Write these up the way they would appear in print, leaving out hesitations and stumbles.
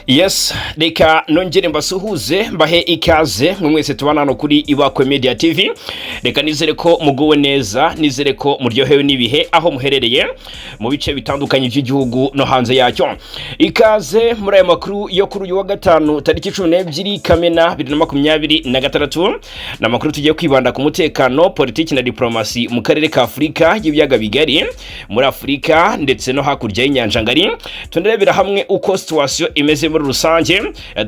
Yes, reka nongere mbasuhuze mbahe ikaze mwese tubana hano kuri Ibakwe Media TV. Reka nizere ko muguwe neza, nizere ko muryohewe nibihe aho muherereye mu bice bitandukanye by'igihugu no hanze yacyo. Ikaze muri aya makuru yo kuri uyu wa gatanu tariki 12 Kamena 2026 na makuru tugiye kwibanda ku mutekano, politiki na diplomasi mu karere ka Afrika y'Ibiyaga Bigari, muri Afrika ndetse no hakurya y'inyanja ngari. Tunarebera hamwe uko situation imeze muri rusange,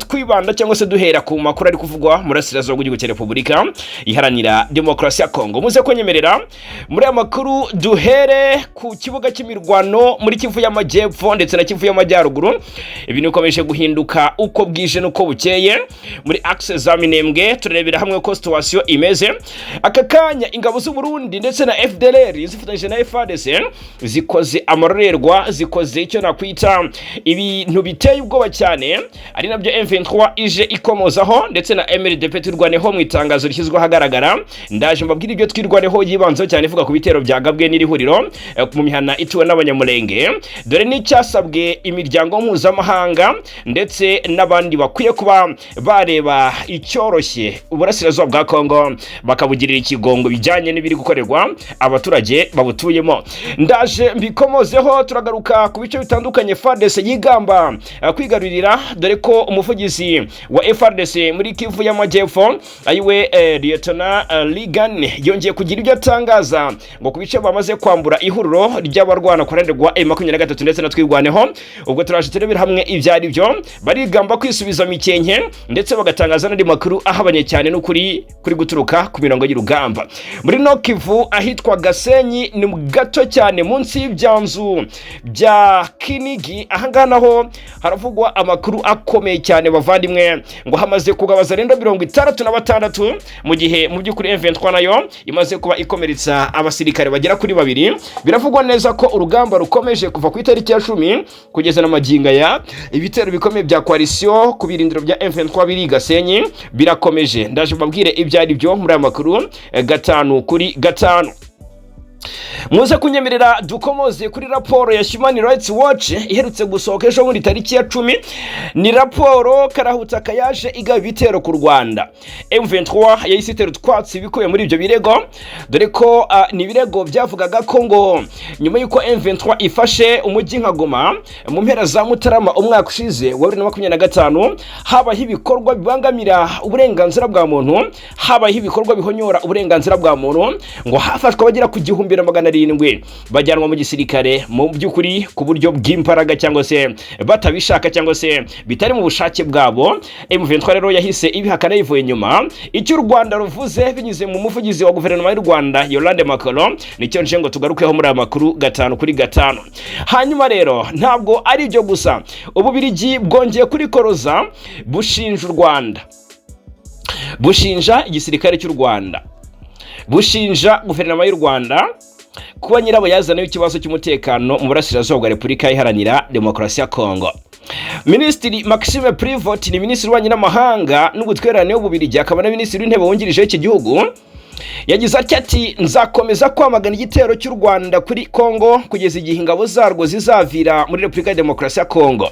twibanda cyangwa se duhera ku makuru ari kuvugwa muri Asirazo w'igihugu cya Repubulika Iharanira Demokarasi ya Kongo. Muze kwenyemerera muri aya makuru duhere ku kibuga cy'imirwano muri Kivu y'Amajyepfo ndetse na Kivu y'Amajyaruguru. Ibintu bikomeje guhinduka uko bwije nuko bukeye muri axe za Minembwe. Turebera hamwe ko situation imeze aka kanya. Ingabo z'u Burundi ndetse na FDLR zifatanyije na FARDC zikoze amarorerwa, zikoze icyo nakwita ibintu biteye ubwoba cyane, ari nabyo M23 ije ikomozaho ndetse na MRDP turwaneho mu itangazo rishyizwe hagaragara. Ndaje mbabwira ibyo twirwaneho yibanzo cyane ivuga ku bitero byagabwe n'iri huriro mu mihana ituwe n'abanyamulenge, dore n'icyasabwe imiryango mpuzamahanga ndetse n'abandi bakwiye kuba bareba icyoroshye uburasirazuba bwa Kongo bakabugirira ikigongo bijyanye n'ibiri gukorerwa abaturage babutuyemo. Ndaje mbikomozeho, turagaruka ku bice bitandukanye FARDC y'Ingamba kwigarurira, dore ko umuvugizi wa FARDC muri Kivu y'Amajyepfo ayiwe Lieutenant Ligan yongeye kugira ibyo atangaza ngo ku bice bamaze kwambura ihuriro ry'abarwana ku ruhande rwa M23 ndetse na twirwaneho. Ubwo turaje turebera hamwe ibyari byo barigamba kwisubiza mikenke ndetse bagatangaza n'andi makuru ahabanye cyane n'ukuri kuri guturuka ku mirongo y'urugamba. Muri no Kivu ahitwa Gasenyi ni gato cyane munsi y'ibyanzu bya Kinigi, ahanganaho haravugwa amakuru akomeye cyane bavandimwe ngo hamaze kugabaza rendo 66 mu gihe mu by'ukuri M23 nayo imaze kuba ikomeretsa abasirikare bagera kuri babiri. Biravugwa neza ko urugamba rukomeje kuva ku itariki ya 10 kugeza na maginga ya ibitero bikomeye bya coalition ku birindiro bya M23 biri Gasenyi birakomeje. Ndaje mbabwire ibyari byo muri aya makuru gatanu kuri gatanu. Muze kunyemerera dukomoze kuri raporo ya Human Rights Watch iherutse gusohoka ejo muri tariki ya 10. Ni raporo karahuta kayaje igaba bitero ku Rwanda. M23 yayisitero twatsi bikuye muri ibyo birego, dore ko ni birego byavugaga ko ngo nyuma yuko M23 ifashe umujyi nka Goma mu mpera za Mutarama umwaka ushize wa 2025 habaho ibikorwa bibangamira uburenganzira bwa muntu, habaho ibikorwa bihonyora uburenganzira bwa muntu, ngo hafashwe bagera ku 1700 bajyanwa mu gisirikare mu by'ukuri ku buryo bw'imbaraga cyangwa se batabishaka cyangwa se bitari mu bushake bwabo. M23 rero yahise ibihakana yivuye nyuma. Icyo u Rwanda ruvuze binyuze mu muvugizi wa guverinoma y'u Rwanda Ruratabawe nicyo nje ngo tugarukeho muri amakuru gatanu kuri gatanu. Hanyuma rero ntabwo ari ibyo gusa, Ububirigi bwongeye kuri koroza bushinja u Rwanda, bushinja igisirikare cy'u Rwanda, bushinja guverinoma y'u Rwanda kuba nyirabo yazana ikibazo cy'umutekano mu burasirazuba bwa Repubulika Iharanira Demokarasi ya Kongo. Minisitiri Maxime Prevot ni minisitiri w'ububanyi n'amahanga n'ubutwererane w'Ububirigi akaba na minisitiri w'intebe wungirije iki gihugu, yagize ati nzakomeza kwamagana igitero cy'u Rwanda kuri Kongo kugeza igihe ingabo zarwo zizavira muri Repubulika ya Demokarasi ya Kongo.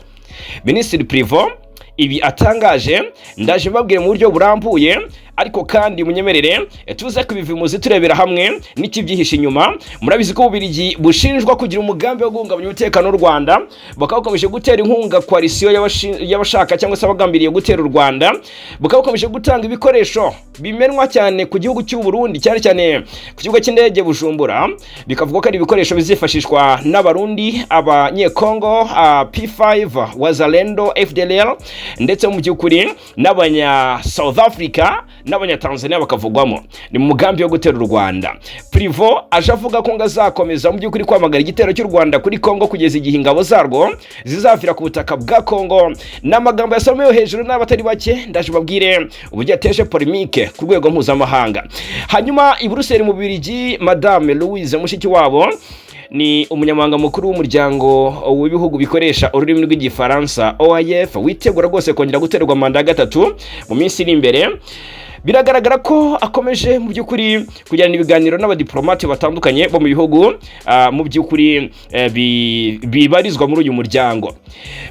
Minisitiri Prevot ibi atangaje ndaje mbabwire mu buryo burambuye, ariko kandi munyemerere tuze kubivimuzi turebera hamwe n'ikibyihishe inyuma. Murabizi ko Ububirigi bushinjwa kugira umugambi wo guhungabanya umutekano w'u Rwanda, bakakomeje gutera inkunga coalition y'abashaka cyangwa se abagambiriye gutera u Rwanda, bakakomeje gutanga ibikoresho bimenwa cyane ku gihugu cy'u Burundi, cyane cyane ku kibuga cy'indege Bujumbura. Bikavuga ko ari ibikoresho bizifashishwa n'abarundi, abanyekongo, P5 Wazalendo, FDLR ndetse mu by'ukuri n'abanya South Africa n'abanya Tanzania bakavugwamo. Ni mu mugambi wo gutera u Rwanda. Privo aje avuga ko ngazakomeza mu by'ukuri kwamagara igitero cy'u Rwanda kuri Kongo kugeza igihe ingabo zarwo zizavira ku butaka bwa Kongo. N'amagambo yasomewe hejuru n'abatari bake ndaje babwire uburyo yateje polemique ku rwego mpuzamahanga. Hanyuma i Brussels mu Bubiligi, Madame Louise Mushikiwabo ni umunyamabanga mukuru w'umuryango w'ibihugu bikoresha ururimi rw'igifaransa OIF witegura rwose kongera guterwa manda gatatu mu minsi iri imbere. biragaragara ko akomeje mu by'ukuri kujyana ibiganiro n'abadiplomate batandukanye bo mu bihugu mu by'ukuri bibarizwa muri uyu muryango.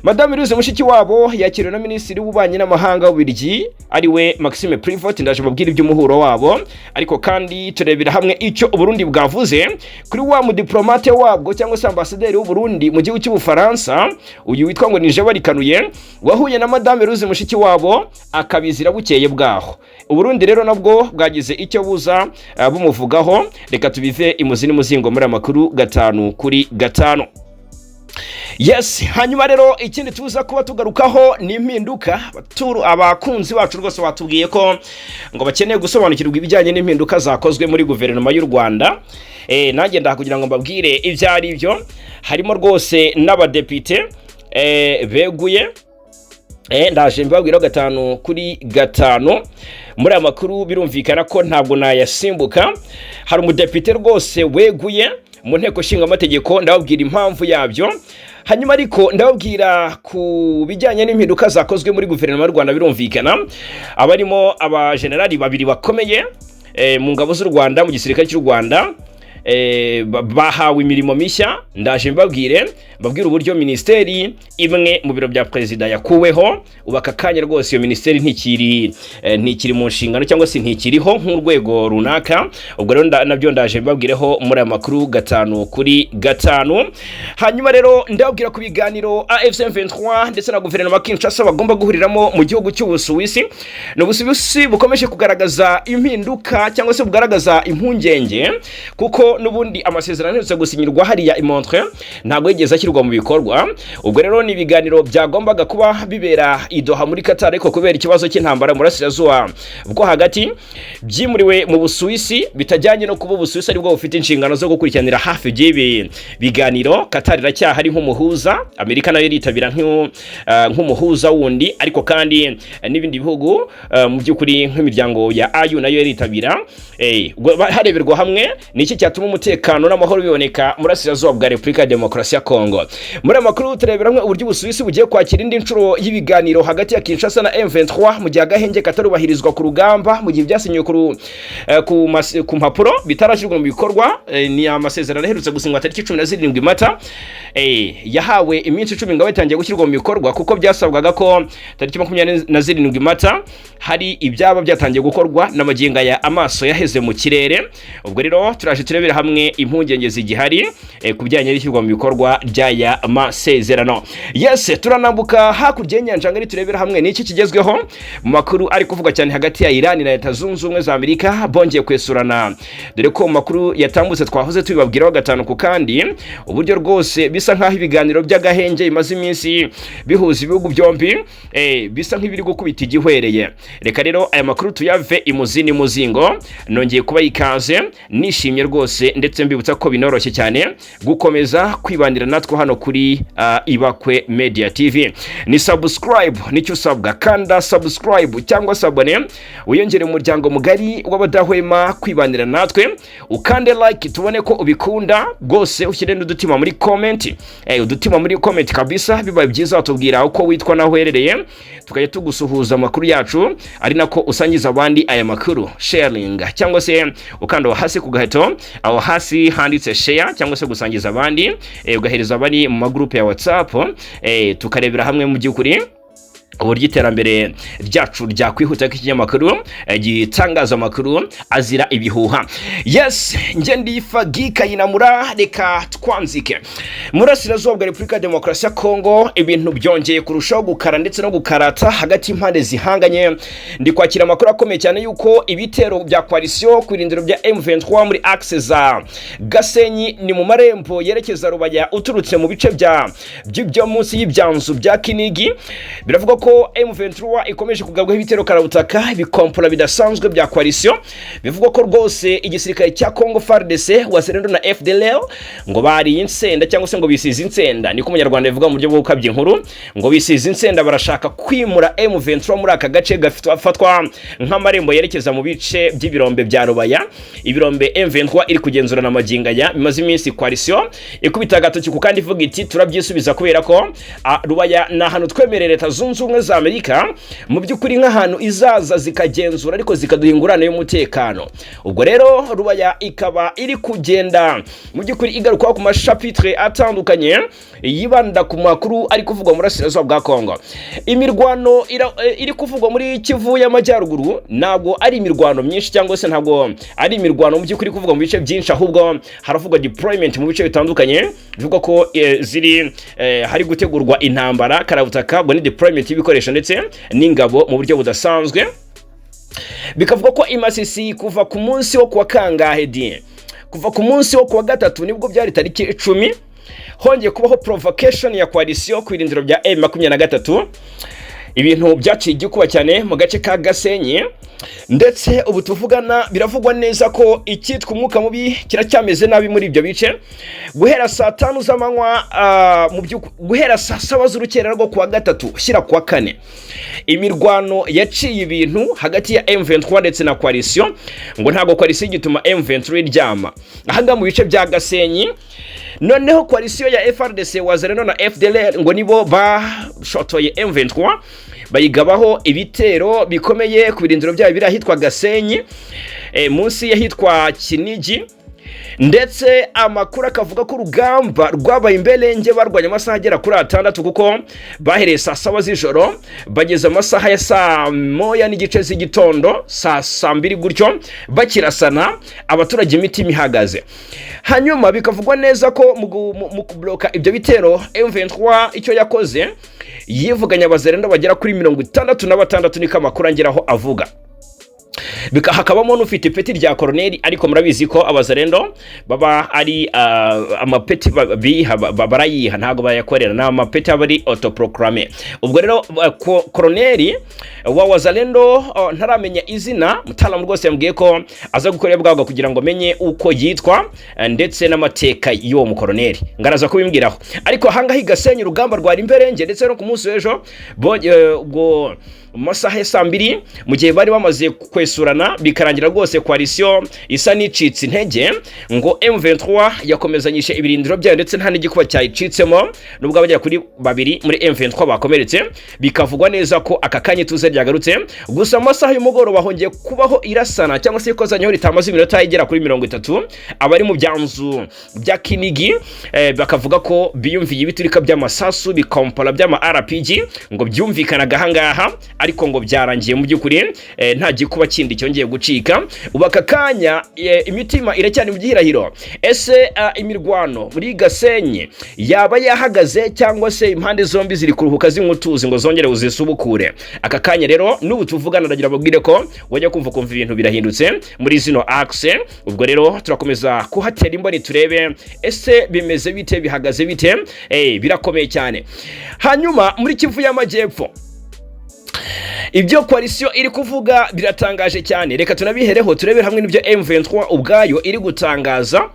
Madame Louise Mushikiwabo yakiriwe na Minisitiri w'Ububanyi n'Amahanga w'Ububiligi ariwe Maxime Prevot, ndaje mabwira iby'umuhuro wabo, ariko kandi turebera hamwe icyo Burundi bwavuze kuri wa mudiplomate wabwo cyangwa se ambasaderi w'u Burundi mu gihugu cy'Ubufaransa, uyu witwa ngo ni Barikanuye, wahuye na Madame Louise Mushikiwabo akabizira bukeye bwaho. Burundi rero nabwo bwagize icyo buza bumuvugaho, reka tubive imuzi n'umuzingo muri amakuru 5 kuri 5. Yes, hanyuma rero ikindi tuza kuba tugarukaho ni impinduka. Abakunzi bacu rwose batubwiye ko ngo bakeneye gusobanukirwa ibijyanye n'impinduka zakozwe muri guverinoma y'u Rwanda. Nanjye ndakugira ngo mbabwire ibyo ari byo. Harimo rwose n'abadepite beguye. Ndaje mbabwira 5 kuri 5. Muri amakuru birumvikana ko ntabwo nayasimbuka. Hari umudepite rwose weguye mu nteko nshinga amategeko, ndababwira impamvu yabyo. Hanyuma ariko ndababwira ku bijyanye n'impinduka zakozwe muri guverinoma y'u Rwanda. Birumvikana abarimo abajenerali babiri bakomeye mu ngabo z'u Rwanda, mu gisirikare cy'u Rwanda, bahawe imirimo mishya. Ndaje mbabwira uburyo ministeri imwe mu biro bya president yakuweho, ubaka kanya rwose iyo ministeri ntikiri mu nshingano cyangwa se ntikiriho nk'urwego runaka. Ubwo rero nabyo ndaje mbabwireho muri amakuru 5 kuri 5. Hanyuma rero ndababwira ku biganiro AFC M23 ndetse na guverinoma Kinshasa bagomba guhuriramo mu gihugu cy'Ubusuwisi. N'Ubusuwisi bukomeje kugaragaza impinduka cyangwa se bugaragaza impungenge kuko nubundi amasezerano yose gusinyirwa hariya Montreux ntago yigeze ashyirwa mu bikorwa. Ubwo rero ni ibiganiro byagombaga kuba bibera i Doha muri Qatar, ariko kubera ikibazo cy'intambara mu burasirazuba bwo hagati byimuriwe mu Busuwisi, bitajyanye no kuba Ubusuwisi ari bwo bufite inshingano zo gukurikiranira hafi by'ibi biganiro. Qatar iracyahari nk'umuhuza, Amerika nayo iritabira nk'umuhuza wundi, ariko kandi n'ibindi bihugu mu by'ukuri nk'imiryango ya AU nayo iritabira. Hareberwa hamwe niki cyatuma umutekano n'amahoro biboneka muri Burasirazuba bwa Repubulika ya Demokarasi ya Kongo. Muri amakuru turebera hamwe uburyo Ubusuwisi bugiye kwakira indi nshuro y'ibiganiro hagati ya Kinshasa na M23 mu gihe agahenge katarubahirizwa ku rugamba, mu gihe byasinywe ku mpapuro bitarashyirwa mu bikorwa. Ni amasezerano aherutse gusinywa tariki 17 Mata. Yahawe iminsi 10 ngo batangiye gushyirwa mu bikorwa, kuko byasabwaga ko tariki 27 Mata hari ibyaba byatangiye gukorwa n'amaginga ya amaso yaheze mu kirere. Ubwo rero turaje turebera hamwe impungenge zigihari kubijyanye n'ishyirwa mu bikorwa ry'aya masezerano. Yes, turanambuka hakurya y'inyanja ngari turebera hamwe n'iki kigezweho mu makuru ari kuvuga cyane hagati ya Iran na Leta Zunze Ubumwe za Amerika bongeye kwesurana, dore ko mu makuru yatambutse twahoze tubibabwiraho 5 ku kandi uburyo rwose bisa nkaho ibiganiro by'agahenge imaze iminsi bihuza ibihugu byombi bisa nk'ibiri gukubita igihwereye. Reka rero aya makuru tuyave imuzi n'umuzingo. Nongeye kuba ikaze, nishimye rwose ndetse mbibutsa ko binoroshye cyane gukomeza kwibandira natwe hano kuri Ibakwe Media TV. Ni subscribe nicyo usabwa, kanda subscribe cyangwa sabone wiyongere umuryango mugari w'abadahwema kwibandira natwe, ukande like tubone ko ubikunda rwose, ushyire n'udutima muri comment. Udutima muri comment kabisa, bibaye byiza watubwira uko witwa naho uherereye, tukajya tugusuhuza amakuru yacu, ari nako usangiza abandi aya makuru, sharing cyangwa se ukanda hasi ku gaheto aho hasi handitse share cyangwa se gusangiza abandi, ugahereza abari mu magroupe ya WhatsApp, tukarebera hamwe mu by'ukuri uburyo iterambere ryacu ryakwihuta k'ikinyamakuru gitangaza amakuru azira ibihuha. Yes, nge ndifagika yinamura, reka twanzike. Burasirazuba bwa Repubulika ya Demokarasi ya Kongo ibintu byongeye kurushaho gukara ndetse no gukarata hagati impande zihanganye. Ndi kwakira amakuru akomeye cyane yuko ibitero bya coalition kwirindiro bya M23 muri axe za Gasenyi ni mu marembo yerekeza Rubaya uturutse mu bice byo munsi y'ibyanzu bya Kinigi. Biravuga ko M23 ikomeje kugabwaho ibitero karabutaka bikompora bidasanzwe bya coalition. Bivuga ko rwose igisirikare cya Congo FARDC waserendo na FDLR ngo bari insenda cyangwa se ngo bisize insenda, niko umunyarwanda bivuga mu buryo bwo gukabya inkuru, ngo bisize insenda barashaka kwimura M23 muri aka gace gafatwa nk'amarembo yerekeza mu bice by'ibirombe bya Rubaya. Ibirombe M23 iri kugenzura na maginga ya bimaze iminsi coalition ikubita gatoki ku kandi ivuga iti turabyisubiza kubera ko Rubaya na hano twemerera Leta Zunze Ubumwe Ubumwe za Amerika mu by'ukuri nk'ahantu izaza zikagenzura ariko zikaduha ingurane y'umutekano. Ubwo rero Rubaya ikaba iri kugenda mu by'ukuri igaruka ku mashapitre atandukanye yibanda ku makuru ari kuvugwa muri Burasirazuba bwa Kongo. Imirwano iri kuvugwa muri Kivu y'Amajyaruguru ntabwo ari imirwano myinshi cyangwa se ntabwo ari imirwano mu by'ukuri kuvugwa mu bice byinshi, ahubwo haravugwa deployment mu bice bitandukanye bivuga ko hari gutegurwa intambara karabutaka ngo ni deployment y'ibikoresho ndetse n'ingabo mu buryo budasanzwe. Bikavuga ko Masisi kuva ku munsi wo kuwa kangahe kuva ku munsi wo kuwa gatatu nibwo byari tariki 10 hongeye kubaho provocation ya coalition ku irindiro bya M23. Ibintu byaciye igikuba cyane mu gace ka Gasenyi, ndetse ubu tuvugana biravugwa neza ko icyitwa umwuka mubi kiracyameze nabi muri ibyo bice. Guhera saa 5 z'amanywa guhera saa 7 z'urukerera rwo kuwa gatatu shyira kuwa kane, imirwano yaciye ibintu hagati ya M23 ndetse na coalition, ngo ntago coalition gituma M23 iryama ahanga mu bice bya Gasenyi. Noneho coalition ya FRDC wazareno na FDLR ngo nibo bashotoye M23 bayigabaho ibitero bikomeye ku birindiro byayo biri ahitwa Gasenyi munsi yahitwa Kinigi, ndetse amakuru akavuga ko urugamba rwabaye imbelenge barwanya amasaha agera kuri 6 kuko bahereye saa 7 z'ijoro bageze amasaha ya saa 1:30 z'igitondo, saa 2 gutyo bakirasana abaturage imitima ihagaze. Hanyuma bikavugwa neza ko mu kubloka ibyo bitero M23 icyo yakoze yivuganya abazerendo bagera kuri 66 niko amakuru angeraho avuga. Hakabamo n'ufite ipeti rya koroneri, ariko murabizi ko abazarendo baba ari amapeti barayiha ntago bayakorera, na amapeti abari autoproclame. Ubwo rero koroneri wa wazalendo ntaramenya izina, mutala rwose yambwiye ko aza gukorera bwago kugira ngo menye uko yitwa ndetse n'amateka y'uwo mukoroneri, ngaraza kubimbwiraho. Ariko hanga higasenye urugamba rwari imberenge, ndetse no ku munsi w'ejo ubwo masaha ya saa 2 mu gihe bari bamaze kwesurana bikarangira rwose coalition isa n'icitse intege, ngo M23 yakomezanyishe ibirindiro byayo ndetse nta n'igikuba cyayicitsemo, nubwo abajya kuri 2 muri M23 bakomeretse. Bikavugwa neza ko aka kanya tuze ryagarutse, gusa amasaha y'umugoroba hongeye kubaho irasana cyangwa se ikozanyaho ritamaze iminota igera kuri 30. Abari mu byanzu bya Kinigi bakavuga ko biyumviye ibiturika by'amasasu bikompara by'ama RPG ngo byumvikanaga hangaha, ariko ngo byarangiye mu by'ukuri nta gikuba kindi cyongeye gucika. Ubaka kanya imitima iracyari mu gihirahiro, ese imirwano muri Gasenyi yaba yahagaze cyangwa se impande zombi ziri kuruhuka zinkutuzi ngo zongere uzisubukure. Aka kanya rero n'ubu tuvugana ndagira babwire ko wajya kumva ibintu birahindutse muri zino axe. Ubwo rero turakomeza kuhatera imboni turebe ese bimeze bite, bihagaze bite. Birakomeye cyane. Hanyuma muri Kivu y'Amajyepfo ibyo coalition iri kuvuga biratangaje cyane. Reka tunabihereho turebere hamwe n'ibyo M23 ubwayo iri gutangaza,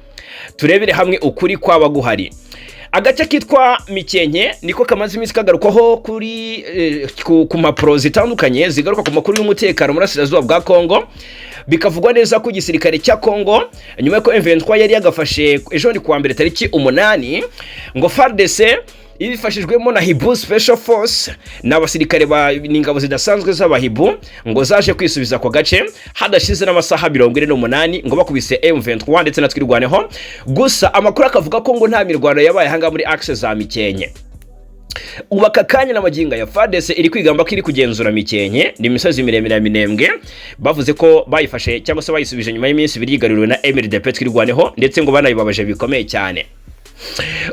turebere hamwe ukuri kwaba guhari. Agace kitwa Mikenke niko kamaze iminsi kagarukaho kuri ku mapro zitandukanye zigaruka ku makuru y'umutekano muri Burasirazuba bwa Kongo. Bikavugwa neza ko igisirikare cya Kongo nyuma y'uko M23 yari yagafashe ejo ni kuwa mbere tariki 8 ngo FARDC ibifashijwemo na Hibu Special Force n'abasirikare n'ingabo zidasanzwe z'abahibu ngo zaje kwisubiza ko gace hadashize n'amasaha 48 ngo bakubise M23 ndetse natwirwaneho. Gusa amakuru akavuga ko ngo nta mirwano yabaye hanga muri access za Mikenke. Ubaka kanya na maginga ya FARDC iri kwigamba ko iri kugenzura Mikenke ni imisozi miremire ya Minembwe, bavuze ko bayifashe cyangwa se bayisubije nyuma y'iminsi birigaruriwe na MRDP twirwaneho, ndetse ngo banayibabaje bikomeye cyane.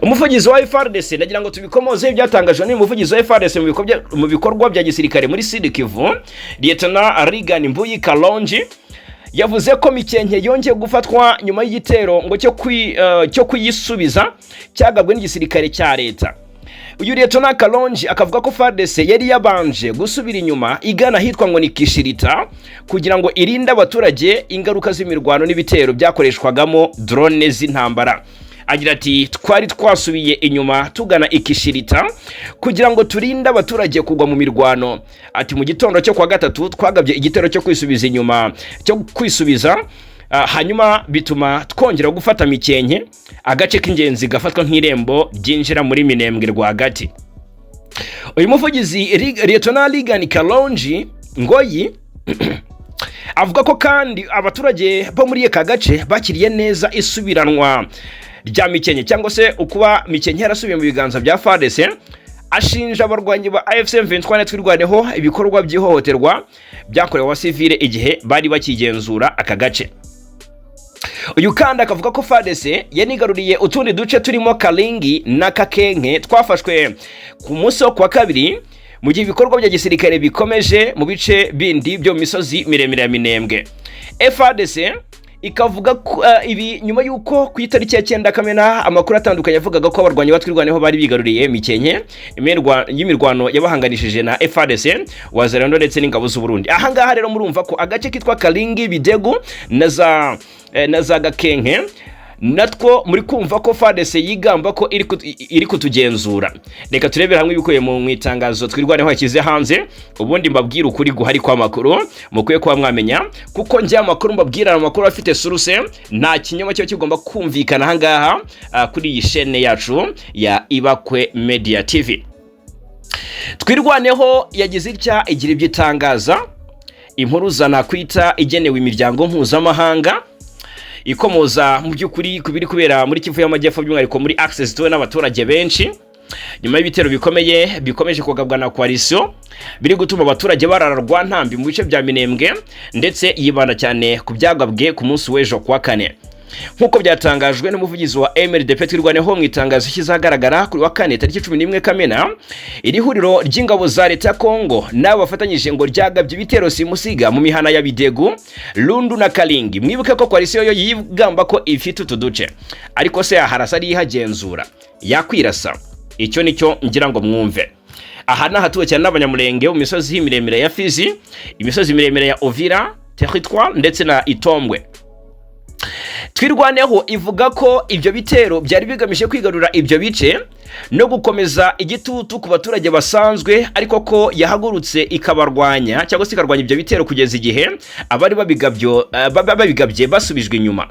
Umuvugizi wa FARDC nagira ngo tubikomoze byatangajwe n'umuvugizi wa FARDC mu bikorwa bya gisirikare muri Sud Kivu, Lieutenant Regan Mbuyi Kalonji, yavuze ko Mikenke yongeye gufatwa nyuma y'igitero ngo cyo kuyisubiza cyagabwe n'igisirikare cya leta. Uyu Lieutenant Kalonji akavuga ko FARDC yari yabanje gusubira inyuma igana hitwa ngo ni Kishirita kugira ngo irinde abaturage ingaruka z'imirwano n'ibitero byakoreshwagamo drone z'intambara. Agira ati twari twasubiye inyuma tugana Ikishirita kugira ngo turinde abaturage kugwa mu mirwano. Ati mu gitondo cyo kwa gatatu twagabye igitero cyo kwisubiza inyuma hanyuma bituma twongera gufata Mikenke, agace k'ingenzi gafatwa nk'irembo ryinjira muri Minembwe rwagati. uyu muvugizi Lieutenant Ligan Kalonji Ngoyi avuga ko kandi abaturage bo muri aka gace bakiriye neza isubiranwa rya Mikenke cyangwa se ukuba Mikenke yarasubiye mu biganza bya FARDC. Ashinja abarwanyi ba AFC M23 twirwaneho ibikorwa by'ihohoterwa byakorewe abasivile igihe bari bakigenzura aka gace. Uyu kandi akavuga ko FARDC yanigaruriye utundi duce turimo Kalingi na Kakenke twafashwe ku munsi wo kwa kabiri, mu gihe ibikorwa bya gisirikare bikomeje mu bice bindi byo mu misozi miremire ya Minembwe. FARDC ikavuga ibi nyuma yuko ku itariki ya 9 Kamena amakuru atandukanye avugaga ko abarwanyi batwirwaneho bari bigaruriye Mikenke y'imirwano yabahanganishije na FARDC wazarendo ndetse n'ingabo z'u Burundi. Aha ngaha rero murumva ko agace kitwa Kalingi, Bidegu na za Gakenke natwo muri kumva ko FARDC yigamba ko iri kutugenzura. Reka turebera hamwe ibikuye mu itangazo twirwaneho yakize hanze, ubundi mbabwira ukuri guhari kwa makuru mukwiye kuba mwamenya, kuko njya amakuru mbabwira amakuru afite source, nta kinyoma cyo kigomba kumvikana aha ngaha kuri iyi chaîne yacu ya Ibakwe Media TV. Twirwaneho yagize itya igira ibyitangaza, impuruza nakwita igenewe imiryango mpuzamahanga ikomoza mu by'ukuri kubiri kubera muri Kivu y'Amajyepfo by'umwihariko muri access tuwe n'abaturage benshi, nyuma y'ibitero bikomeje kugabwa na coalition biri gutuma abaturage barararwa ntambi mu bice bya Minembwe, ndetse yibanda cyane ku byagabwe ku munsi w'ejo kwa kane. Nkuko byatangajwe n'umuvugizi wa MRDP twirwaneho mu itangazo kizagaragara kuri wa kane tariki 11 Kamena, iri huriro ry'ingabo za leta ya Kongo nabo bafatanyije ngo ryagabye ibitero simusiga mu mihana ya Bidegu, Lundu na Kalingi. Mwibuke ko coalition yo yigamba ko ifite utuduce, ariko se harasa ari ihagenzura yakwirasa. Icyo nicyo ngira ngo mwumve. Aha nahatuwe cyane n'abanyamurenge mu misozi miremire ya Fizi, imisozi miremire ya Uvira territoire ndetse na Itombwe. Twirwaneho ivuga ko ibyo bitero byari bigamije kwigarura ibyo bice no gukomeza igitutu ku baturage basanzwe, ariko ko yahagurutse ikabarwanya cyangwa se ikarwanya ibyo bitero kugeza igihe abari babigabye basubijwe inyuma.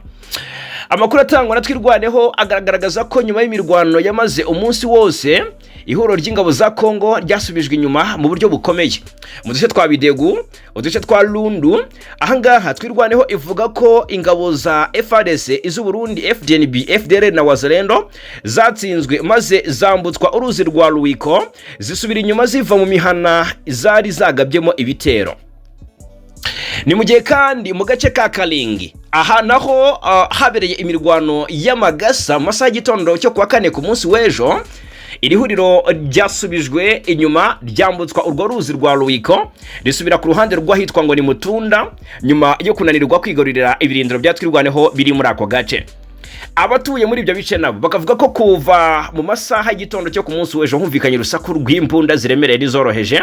Amakuru atangwa na Twirwaneho agaragaza ko nyuma y'imirwano yamaze umunsi wose, ihuriro ry'ingabo za Kongo ryasubijwe inyuma mu buryo bukomeye mu duce twa Bidegu, uduce twa Lundu. Ahangaha Twirwaneho ivuga ko ingabo za FARDC iz'u Burundi, FDNB, FDR na Wazalendo zatsinzwe maze zambutswa uruzi rwa Ruwiko zisubira inyuma ziva mu mihana zari zagabyemo ibitero. Ni mu gihe kandi mu gace ka Kalingi aha naho habereye imirwano y'amagasa masaha y'igitondo cyo kwa kane ku munsi w'ejo. Iri huriro ryasubijwe inyuma ryambutswa urwo ruzi rwa Ruwiko risubira ku ruhande rw'ahitwa ngo ni Mutunda, nyuma yo kunanirwa kwigarurira ibirindiro bya Twirwaneho biri muri ako gace. Abatuye muri ibyo bice nabo bakavuga ko kuva mu masaha y'igitondo cyo ku munsi w'ejo humvikanye urusaku rw'imbunda ziremereye n'izoroheje.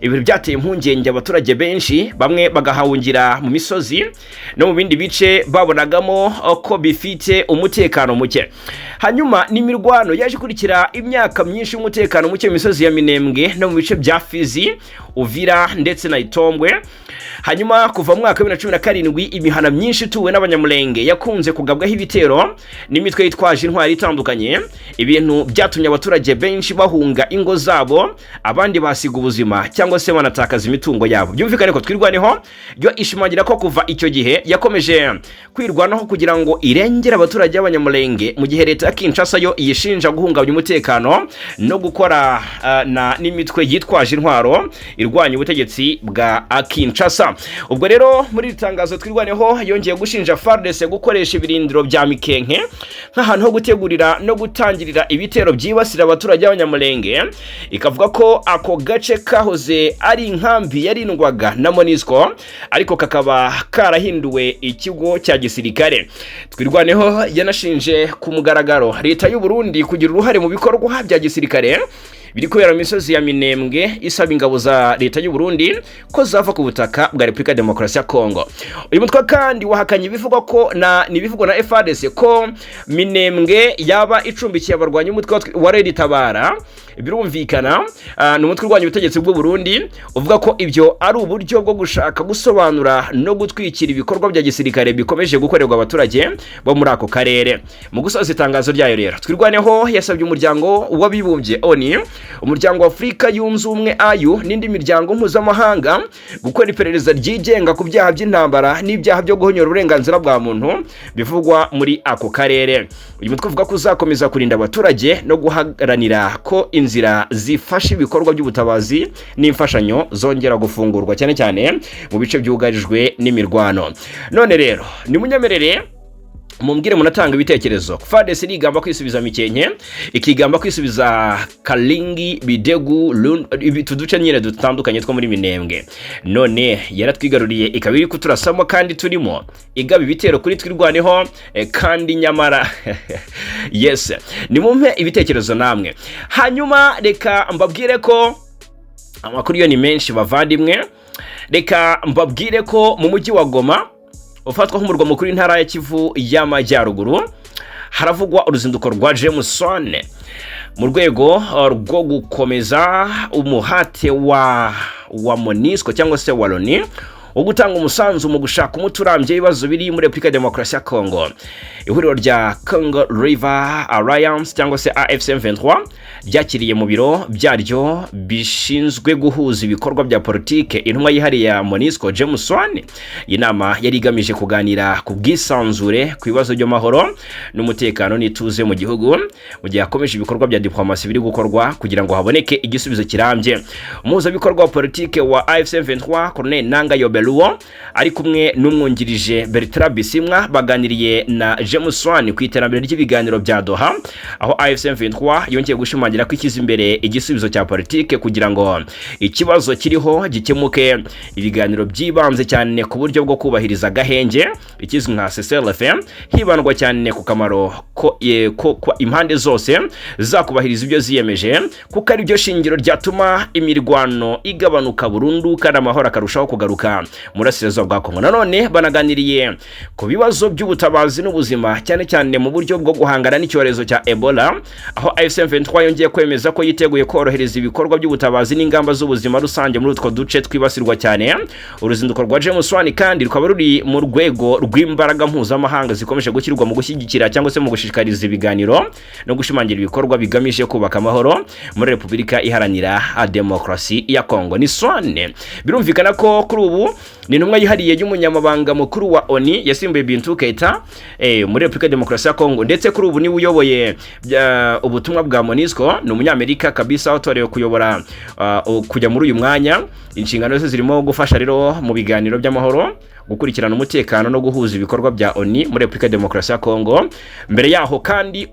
Ibintu byateye impungenge abaturage benshi, bamwe bagahawungira mu misozi no mu bindi bice babonagamo ko bifite umutekano muke. Hanyuma n'imirwano yaje kurikira imyaka myinshi y'umutekano muke mu misozi ya Minembwe no mu bice bya Fizi, Uvira ndetse na Itombwe. Hanyuma kuva mu mwaka wa 2017 imihana myinshi tuwe n'abanyamurenge yakunze kugabwaho ibitero n'imitwe yitwaje intwari itandukanye. Ibintu byatumye abaturage benshi bahunga ingo zabo, abandi basiga ubuzima cyangwa se banatakaza imitungo yabo. Byumvikane ko Twirwaneho yo ishimangira ko kuva icyo gihe yakomeje kwirwanaho kugira ngo irengere abaturage b'abanyamurenge, mu gihe leta ya Kinshasa yo yishinja guhungabanya umutekano no gukora n'imitwe yitwaje intwaro irwanya ubutegetsi bwa Kinshasa. Ubwo rero muri itangazo Twirwaneho yongeye gushinja FARDC gukoresha ibirindiro bya Mikenke nk'ahantu ho gutegurira no gutangirira ibitero byibasira abaturage b'abanyamurenge. Ikavuga ko ako gace kahoze ari inkambi yarindwaga na MONUSCO, ariko kakaba karahinduwe ikigo cya gisirikare. Twirwaneho yanashinje ku mugaragaro leta y'u Burundi kugira uruhare mu bikorwa bya gisirikare biri kubera mu misozi ya Minembwe, isaba ingabo za leta y'u Burundi ko zava ku butaka bwa Repubulika Demokarasi ya Kongo. Uyu mutwe kandi wahakanye bivugwa ko nibivugwa na FARDC ko Minembwe yaba icumbikiye abarwanyi umutwe wa Ruratabawe birumvikana ni umutwe urwanya ubutegetsi bw'u Burundi uvuga ko ibyo ari uburyo bwo gushaka gusobanura no gutwikira ibikorwa bya gisirikare bikomeje gukorerwa abaturage bo muri ako karere. Mu gusoza itangazo ryayo rero twirwaneho yasabye umuryango w'abibumbye ONU, umuryango wa Afurika yunze ubumwe AU n'indi miryango mpuzamahanga gukora iperereza ryigenga ku byaha by'intambara n'ibyaha byo guhonyora uburenganzira bwa muntu bivugwa muri ako karere. Uyu mutwe uvuga ko uzakomeza kurinda abaturage no guharanira ko inzira zifasha ibikorwa by'ubutabazi n'imfashanyo zongera gufungurwa cyane cyane mu bice byugarijwe n'imirwano. None rero ni munyamerere mumbwire munatanga ibitekerezo. FARDC igamba kwisubiza Mikenke, ikigamba kwisubiza Kalingi, Bidegu, tuduce nyine dutandukanye two muri Minembwe. None yaratwigaruriye ikabiri kuturasamo kandi turimo igaba ibitero kuri twirwaneho kandi nyamara yes, ni mumpe ibitekerezo namwe. Hanyuma reka mbabwire ko amakuru yo ni menshi bavandimwe. Reka mbabwire ko mu mujyi wa Goma ufatwa nk'umurwa mukuru w'intara ya Kivu y'Amajyaruguru haravugwa uruzinduko rwa Jameson mu rwego rwo gukomeza umuhate wa MONUSCO cyangwa se wa Loni wo gutanga umusanzu mu gushaka umuturambye ibibazo biri muri Republika Demokarasi ya Congo. Ihuriro rya Congo River Alliance cyangwa se AFC M23 ryakiriye mu biro byaryo bishinzwe guhuza ibikorwa bya politike intumwa yihariye ya MONUSCO Jameson. Inama yari igamije kuganira ku bwisanzure ku bibazo by'amahoro n'umutekano n'ituze mu gihugu mu gihe hakomeje ibikorwa bya dipolomasi biri gukorwa kugira ngo haboneke igisubizo kirambye. Umuhuzabikorwa wa politike wa AFC M23 Colonel Nanga Yobeluwo ari kumwe n'umwungirije Bertrand Bisimwa baganiriye na Jameson ku iterambere ry'ibiganiro bya Doha, aho AFC M23 yongeye gushimangira ko ikiza imbere igisubizo cya politike kugira ngo ikibazo kiriho gikemuke. Ibiganiro byibanze cyane ku buryo bwo kubahiriza gahenge ikizwi nka CCLFM, hibandwa cyane ku kamaro ko impande zose zakubahiriza ibyo ziyemeje kuko ari byo shingiro ryatuma imirwano igabanuka burundu kandi amahoro akarushaho kugaruka murasirazuba bwa Kongo. Nanone banaganiriye ku bibazo by'ubutabazi n'ubuzima cyane cyane mu buryo bwo guhangana n'icyorezo cya Ebola, aho AFC M23 yongeye kwemeza ko yiteguye korohereza ibikorwa by'ubutabazi n'ingamba z'ubuzima rusange muri utwo duce twibasirwa cyane. Uruzinduko rwa Jameson kandi rukaba ruri mu rwego rw'imbaraga mpuzamahanga zikomeje gushyirwa mu gushyigikira cyangwa se mu gushishikariza ibiganiro no gushimangira ibikorwa bigamije kubaka amahoro muri Repubulika Iharanira Demokarasi ya Kongo. Ni Swane birumvikana ko kuri ubu ni intumwa yihariye y'umunyamabanga mukuru wa ONU yasimbuye Bintou Keita muri Repubulika Demokarasi ya Kongo, ndetse kuri ubu ni uyoboye ubutumwa bwa MONUSCO. Ni umunyamerika kabisa watorewe kuyobora kujya muri uyu mwanya. Inshingano ze zirimo gufasha rero mu biganiro by'amahoro, gukurikirana umutekano no guhuza ibikorwa bya ONU muri Repubulika Demokarasi ya Kongo. Mbere yaho kandi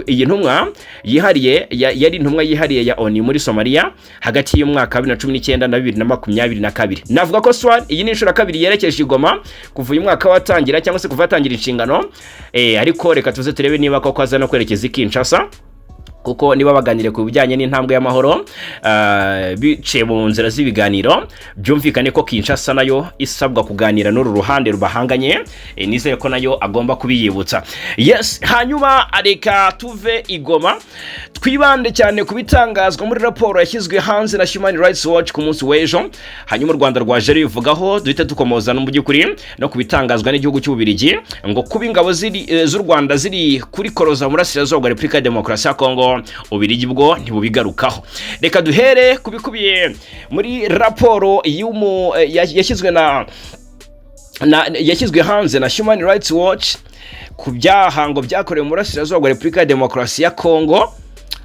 iyi ntumwa yihariye yari intumwa yihariye ya ONU muri Somalia hagati y'umwaka 2019 na 2022. Navuga ko Swan iyi ni inshuro kabiri yerekeje Goma kuva uyu mwaka watangira cyangwa se kuva yatangira inshingano, ariko reka tuze turebe niba koko aza no kwerekeza Kinshasa kuko niba baganire ku bijyanye n'intambwe y'amahoro bice mu nzira z'ibiganiro. Byumvikane ko Kinshasa nayo isabwa kuganira n'uru ruhande rubahanganye, nizere ko nayo agomba kubiyibutsa. Yes, hanyuma areka tuve Igoma twibande cyane kubitangazwa muri raporo yashyizwe hanze na Human Rights Watch ku munsi w'ejo. Hanyuma Rwanda rwaje rivugaho duhita dukomoza no mu by'ukuri no kubitangazwa n'igihugu cy'Ububirigi ngo kuba ingabo z'u Rwanda ziri kuri koroza murasirazuba bwa Repubulika Demokarasi ya Kongo Ubirigi bwo ntibubigarukaho. Reka duhere kubikubiye muri raporo yashyizwe hanze na Human Rights Watch ku byahango byakorewe murasirazuba bwa Repubulika Demokarasi ya Kongo.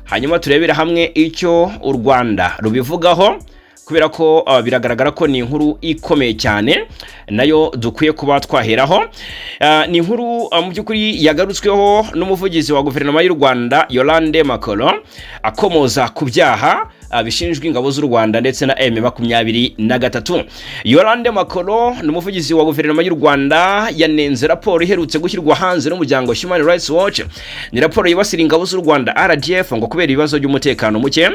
Hanyuma turebera hamwe icyo u Rwanda rubivugaho kubera ko biragaragara ko ni inkuru ikomeye cyane nayo dukwiye kuba twaheraho. Ni inkuru mu by'ukuri yagarutsweho n'umuvugizi wa guverinoma y'u Rwanda Yolande Makolo akomoza ku byaha bishinjwe ingabo z'u Rwanda ndetse na M23. Yolande Makolo n'umuvugizi wa guverinoma y'u Rwanda yanenze raporo iherutse gushyirwa hanze n'umuryango Human Rights Watch. Ni raporo yibasira ingabo z'u Rwanda RDF ngo kubera ibibazo by'umutekano muke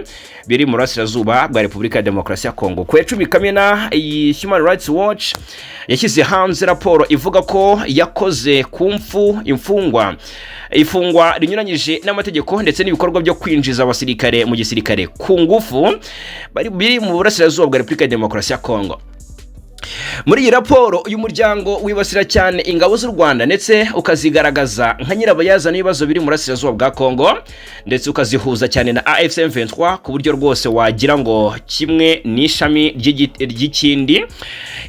biri mu rasirazuba bwa Repubulika Demokarasi ya Kongo. Ku 10 Kamena iyi Human Rights Watch yashyize hanze raporo ivuga ko yakoze ku imfungwa ifungwa rinyuranyije n'amategeko ndetse n'ibikorwa byo kwinjiza abasirikare mu gisirikare ku ngufu biri mu burasirazuba bwa Repubulika ya Demokarasi ya Kongo. Muri iyi raporo uyu muryango wibasira cyane ingabo z'u Rwanda ndetse ukazigaragaza nka nyirabayazana ibibazo biri mu burasirazuba bwa Kongo ndetse ukazihuza cyane na AFC M23 ku buryo rwose wagira ngo kimwe n'ishami ry'ikindi.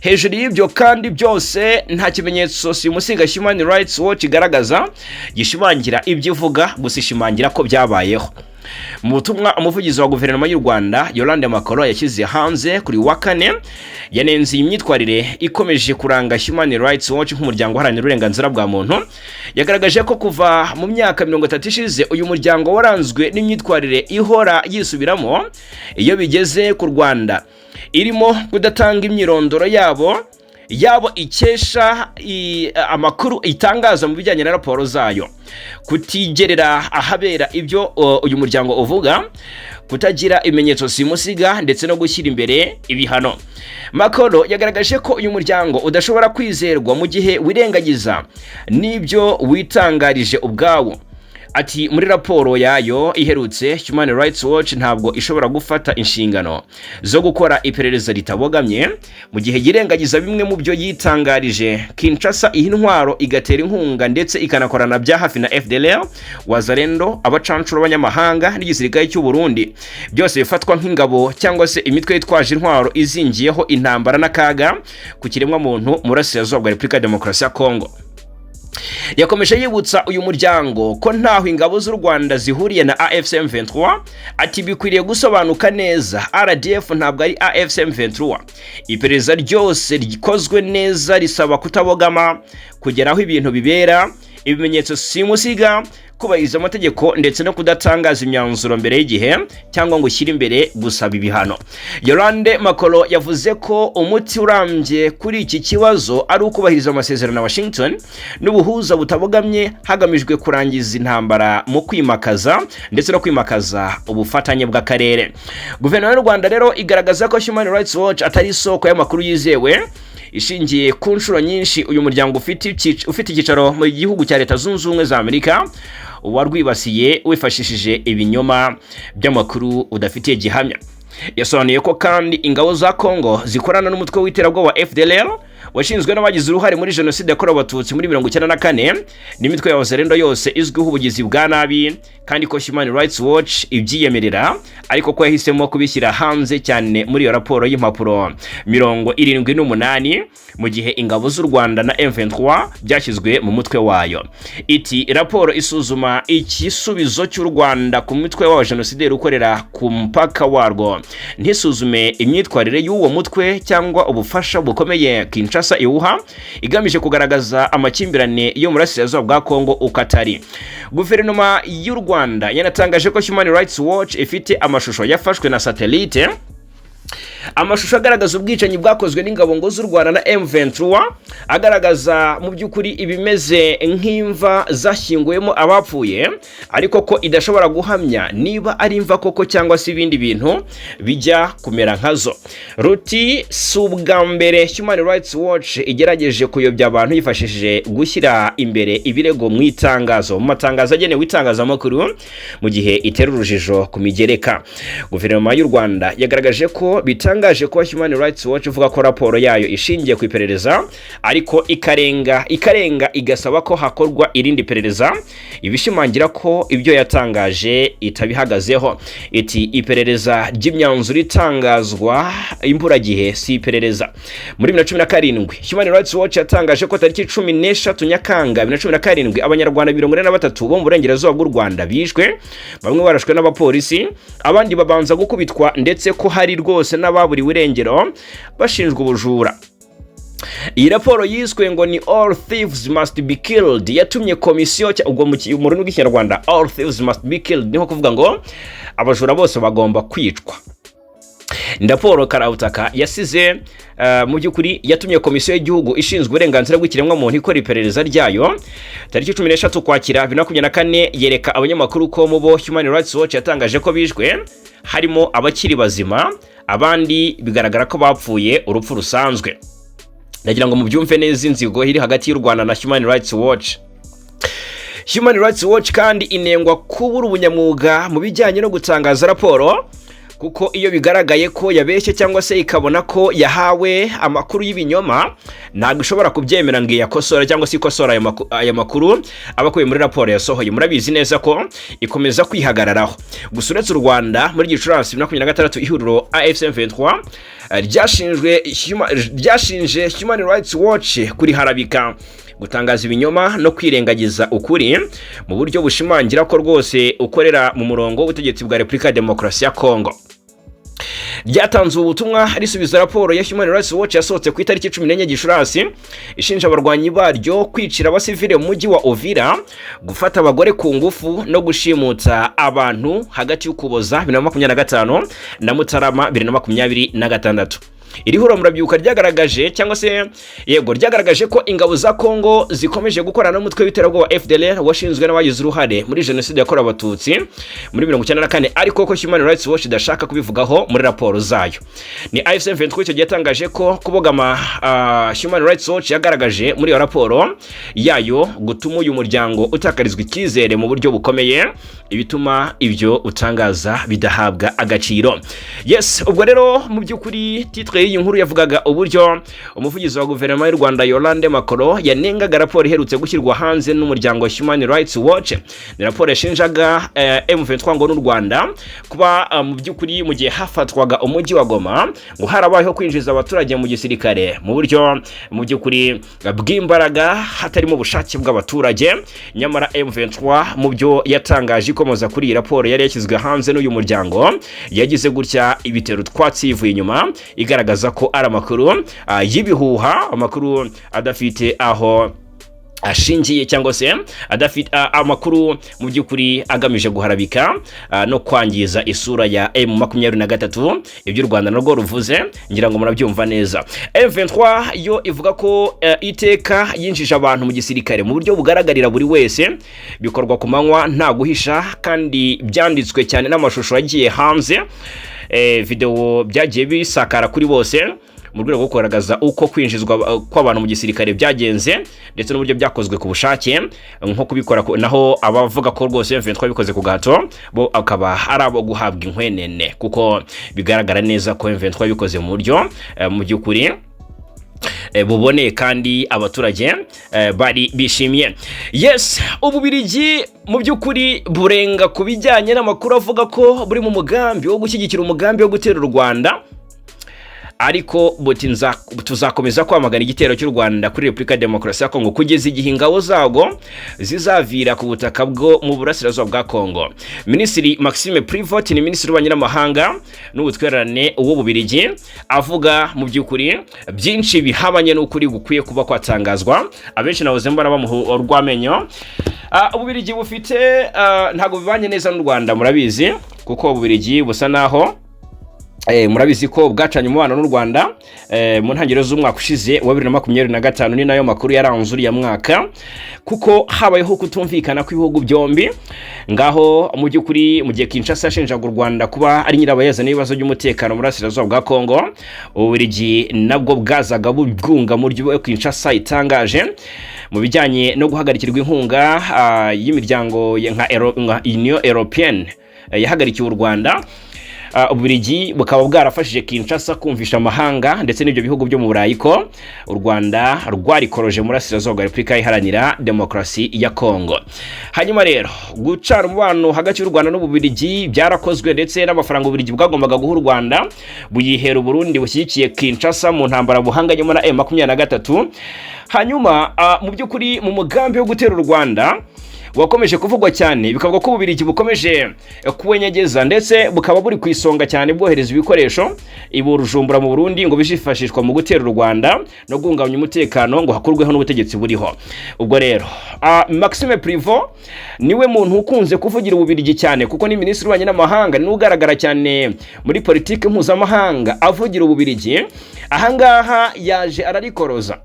Hejuru y'ibyo kandi byose nta kimenyetso simusiga Human Rights Watch igaragaza gishimangira ibyo ivuga, gusa ishimangira ko byabayeho. Mu butumwa umuvugizi wa guverinoma y'u Rwanda AMAKURU yashyize hanze kuri wa kane yanenze imyitwarire ikomeje kuranga Human Rights Watch nk'umuryango uharanira uburenganzira bwa muntu. Yagaragaje ko kuva mu myaka 30 ishize uyu muryango waranzwe n'imyitwarire ihora yisubiramo iyo bigeze ku Rwanda, irimo kudatanga imyirondoro yabo ikesha amakuru itangaza mu bijyanye na raporo zayo, kutigerera ahabera ibyo uyu muryango uvuga, kutagira ibimenyetso simusiga ndetse no gushyira imbere ibihano. Makoro yagaragaje ko uyu muryango udashobora kwizerwa mu gihe wirengagiza n'ibyo witangarije ubwawo. Ati muri raporo yayo iherutse Human Rights Watch ntabwo ishobora gufata inshingano zo gukora iperereza ritabogamye mu gihe yirengagiza bimwe mu byo yitangarije. Kinshasa intwaro igatera inkunga ndetse ikanakorana bya hafi na FDLR, Wazalendo, abacancuro b'abanyamahanga n'igisirikare cy'u Burundi, byose bifatwa nk'ingabo cyangwa se imitwe yitwaje intwaro izingiyeho intambara n'akaga ku kiremwa muntu mu burasirazuba bwa Repubulika ya Demokarasi ya Kongo. Yakomeje yibutsa uyu muryango ko ntaho ingabo z'u Rwanda zihuriye na AFC M23. Ati bikwiriye gusobanuka neza, RDF ntabwo ari AFC M23. Iperereza ryose rikozwe neza risaba kutabogama, kugeraho ibintu bibera, ibimenyetso simusiga, kubahiriza amategeko ndetse no kudatangaza imyanzuro mbere y'igihe cyangwa ngo ushyire imbere gusaba ibihano. AMAKURU yavuze ko umuti urambye kuri iki kibazo ari ukubahiriza amasezerano na Washington n'ubuhuza butabogamye hagamijwe kurangiza intambara mu kwimakaza ndetse no kwimakaza ubufatanye bw'akarere. Guverinoma y'u Rwanda rero igaragaza ko Human Rights Watch atari isoko y'amakuru yizewe, ishingiye ku nshuro nyinshi uyu muryango ufite icyicaro mu gihugu cya Leta Zunze Ubumwe za Amerika warwibasiye wifashishije ibinyoma by'amakuru udafitiye gihamya. Yasobanuye ko kandi ingabo za Kongo zikorana n'umutwe w'iterabwoba wa FDLR washinzwe n'abagize uruhare muri jenoside yakorewe abatutsi muri 1994 n'imitwe ya Wazalendo yose izwiho ubugizi bwa nabi, kandi ko Human Rights Watch ibyiyemerera ariko ko yahisemo kubishyira hanze cyane muri iyo raporo y'impapuro 78 mu gihe ingabo z'u Rwanda na M23 byashyizwe mu mutwe wayo. Iti raporo isuzuma ikisubizo cy'u Rwanda ku mutwe wa jenoside ukorera ku mpaka warwo, ntisuzume imyitwarire y'uwo mutwe cyangwa ubufasha bukomeye Kinshasa iwuha igamije kugaragaza amakimbirane yo mu burasirazuba bwa Kongo ukatari. Guverinoma y'u Rwanda yanatangaje ko Human Rights Watch ifite amashusho yafashwe na satellite, amashusho agaragaza ubwicanyi bwakozwe n'ingabo ngo z'u Rwanda na M23, agaragaza mu by'ukuri ibimeze nk'imva zashyinguyemo abapfuye, ariko ko idashobora guhamya niba ari imva koko cyangwa se ibindi bintu bijya kumera nkazo. Ruti subwa mbere Human Rights Watch igerageje kuyobya abantu yifashishije gushyira imbere ibirego mu itangazo, mu matangazo agenewe itangazamakuru mu gihe itera urujijo ku migereka. Guverinoma y'u Rwanda yagaragaje ko bitangaje ko Human Rights Watch ivuga ko raporo yayo ishingiye ku iperereza ariko ikarenga igasaba ko hakorwa irindi perereza, ibishimangira ko ibyo yatangaje itabihagazeho. Iti iperereza ry'imyanzuro itangazwa imburagihe si iperereza. Muri 2017 Human Rights Watch yatangaje ko tariki 13 Nyakanga 2017 abanyarwanda 43 bo mu burengerazuba bw'u Rwanda bishwe, bamwe barashwe n'abapolisi, abandi babanza gukubitwa ndetse ko hari rwose n'ababuriwe irengero bashinjwa ubujura. Iyi raporo yiswe ngo ni All Thieves Must Be Killed yatumye komisiyo ubwo mu rurimi rw'ikinyarwanda All Thieves Must Be Killed niho kuvuga ngo abajura bose bagomba kwicwa. Ndaporo Karabutaka yasize mu by'ukuri yatumye komisiyo y'igihugu ishinzwe uburenganzira bw'ikiremwa muntu ikora iperereza ryayo tariki 13 Ukwakira 2024 yereka abanyamakuru ko mu bo Human Rights Watch yatangaje ko bishwe harimo abakiri bazima, abandi bigaragara ko bapfuye urupfu rusanzwe. Ndagira ngo mubyumve neza inzigo iri hagati y'u Rwanda na Human Rights Watch. Human Rights Watch kandi inengwa kubura ubunyamwuga mu bijyanye no gutangaza raporo, kuko iyo bigaragaye ko yabeshye cyangwa se ikabona ko yahawe amakuru y'ibinyoma, ntabwo ishobora kubyemera ngo yakosora cyangwa se ikosora aya makuru abakuye muri raporo yasohoye. Murabizi neza ko ikomeza kwihagararaho. Gusa uretse u Rwanda, muri Gicurasi 2026 ihuriro M23 ryashinje Human Rights Watch kuriharabika, gutangaza ibinyoma no kwirengagiza ukuri mu buryo bushimangira ko rwose ukorera mu murongo w'ubutegetsi bwa Repubulika ya Demokarasi ya Kongo. Ryatanze ubutumwa risubiza raporo ya Human Rights Watch yasohotse ku itariki 14 Gicurasi ishinja abarwanyi baryo kwicira abasivile mu mujyi wa Uvira, gufata abagore ku ngufu no gushimuta abantu hagati y'Ukuboza 2025 na Mutarama 2026. Iri huriro murabyuka ryagaragaje cyangwa se ryagaragaje ko ingabo za Kongo zikomeje gukorana n'umutwe w'iterabwoba wa FDLR washinzwe n'abagize uruhare muri jenoside yakorewe abatutsi muri 1994, ariko ko Human Rights Watch idashaka kubivugaho muri raporo zayo. Ni M23 icyo gitangaje ko kubogama Human Rights Watch yagaragaje muri iyo raporo yayo gutuma uyu muryango utakarizwa icyizere mu buryo bukomeye, ibituma ibyo utangaza bidahabwa agaciro. Yes, ubwo rero mu by'ukuri titre iyi nkuru yavugaga uburyo umuvugizi wa guverinoma y'u Rwanda Yolande Makoro yanengaga raporo iherutse gushyirwa hanze n'umuryango Human Rights Watch. Ni raporo yashinjaga M23 ngo n'u Rwanda kuba mu by'ukuri mu gihe hafatwaga umujyi wa Goma ngo harabayeho kwinjiza abaturage mu gisirikare mu buryo mu by'ukuri bw'imbaraga hatarimo ubushake bw'abaturage. Nyamara M23 mu byo yatangaje ikomoza kuri iyi raporo yari yashyizwe hanze n'uyu muryango yagize gutya ibitero twatsivuye inyuma, igaragaza ko ari amakuru y'ibihuha, amakuru adafite aho ashingiye cyangwa se adafite amakuru mu by'ukuri agamije guharabika no kwangiza isura ya M23 ibyo u Rwanda narwo ruvuze, ngira ngo murabyumva neza. M23 yo ivuga ko iteka yinjije abantu mu gisirikare mu buryo bugaragarira buri wese, bikorwa ku manywa nta guhisha, kandi byanditswe cyane n'amashusho yagiye hanze, video byagiye bisakara kuri bose mu rwego rwo kugaragaza uko kwinjizwa kw'abantu mu gisirikare byagenze ndetse n'uburyo byakozwe ku bushake, nko kubikora naho abavuga ko rwose M23 bikoze ku gato bo akaba ari abo guhabwa inkwenene, kuko bigaragara neza ko M23 bikoze mu buryo mu by'ukuri buboneye kandi abaturage bari bishimiye. Yes, Ububirigi mu by'ukuri burenga ku bijyanye n'amakuru avuga ko buri mu mugambi wo gushyigikira umugambi wo gutera u Rwanda, ariko tuzakomeza kwamagana igitero cy'u Rwanda kuri Repubulika ya Demokarasi ya Kongo kugeza igihe ingabo zago zizavira ku butaka bwo mu burasirazuba bwa Kongo. Minisitiri Maxime Prevot ni minisitiri w'ububanyi n'amahanga n'ubutwererane w'Ububirigi avuga mu by'ukuri byinshi bihabanye n'ukuri gukwiye kuba kwatangazwa. Abenshi nahoze mbona bamuha urwamenyo. Ububirigi bufite ntago bibanye neza n'u Rwanda, murabizi, kuko Ububirigi busa naho murabizi ko bwacanye umubano n'u Rwanda mu ntangiriro z'umwaka ushize wa 2025, ni nayo makuru yaranzuri ya mwaka, kuko habayeho kutumvikana kw'ibihugu byombi. Ngaho mu by'ukuri mu gihe Kinshasa yashinjaga u Rwanda kuba ari nyirabayazana n'ibibazo by'umutekano mu burasirazuba bwa Kongo, Ububirigi nabwo bwazaga bubwunga mu buryo Kinshasa itangaje mu bijyanye no guhagarikirwa inkunga y'imiryango nka Union Européenne yahagarikiye u Rwanda. Ububirigi bukaba bwarafashije Kinshasa kumvisha amahanga ndetse n'ibyo bihugu byo mu Burayi ko u Rwanda rwarikoroje muri Burasirazuba bwa Repubulika Iharanira Demokarasi ya Kongo. Hanyuma rero gucara umubano hagati y'u Rwanda n'Ububirigi byarakozwe, ndetse n'amafaranga Ububirigi bwagombaga guha u Rwanda buyihera Burundi bushyigikiye Kinshasa mu ntambara buhanganyemo na M23. Hanyuma mu by'ukuri mu mugambi wo gutera u Rwanda wakomeje kuvugwa cyane, bikavuga ko Ububirigi bukomeje kuwenyegeza ndetse bukaba buri kwisonga cyane bwohereza ibikoresho iburujumbura mu Burundi ngo bishifashishwa mu gutera u Rwanda no guhungabanya umutekano ngo hakurweho n'ubutegetsi buriho. Ubwo rero Maxime Prevot niwe muntu ukunze kuvugira Ububirigi cyane, kuko ni minisitiri w'ububanyi n'amahanga, ni ugaragara cyane muri politike mpuzamahanga avugira Ububirigi. Ahangaha yaje ararikoroza,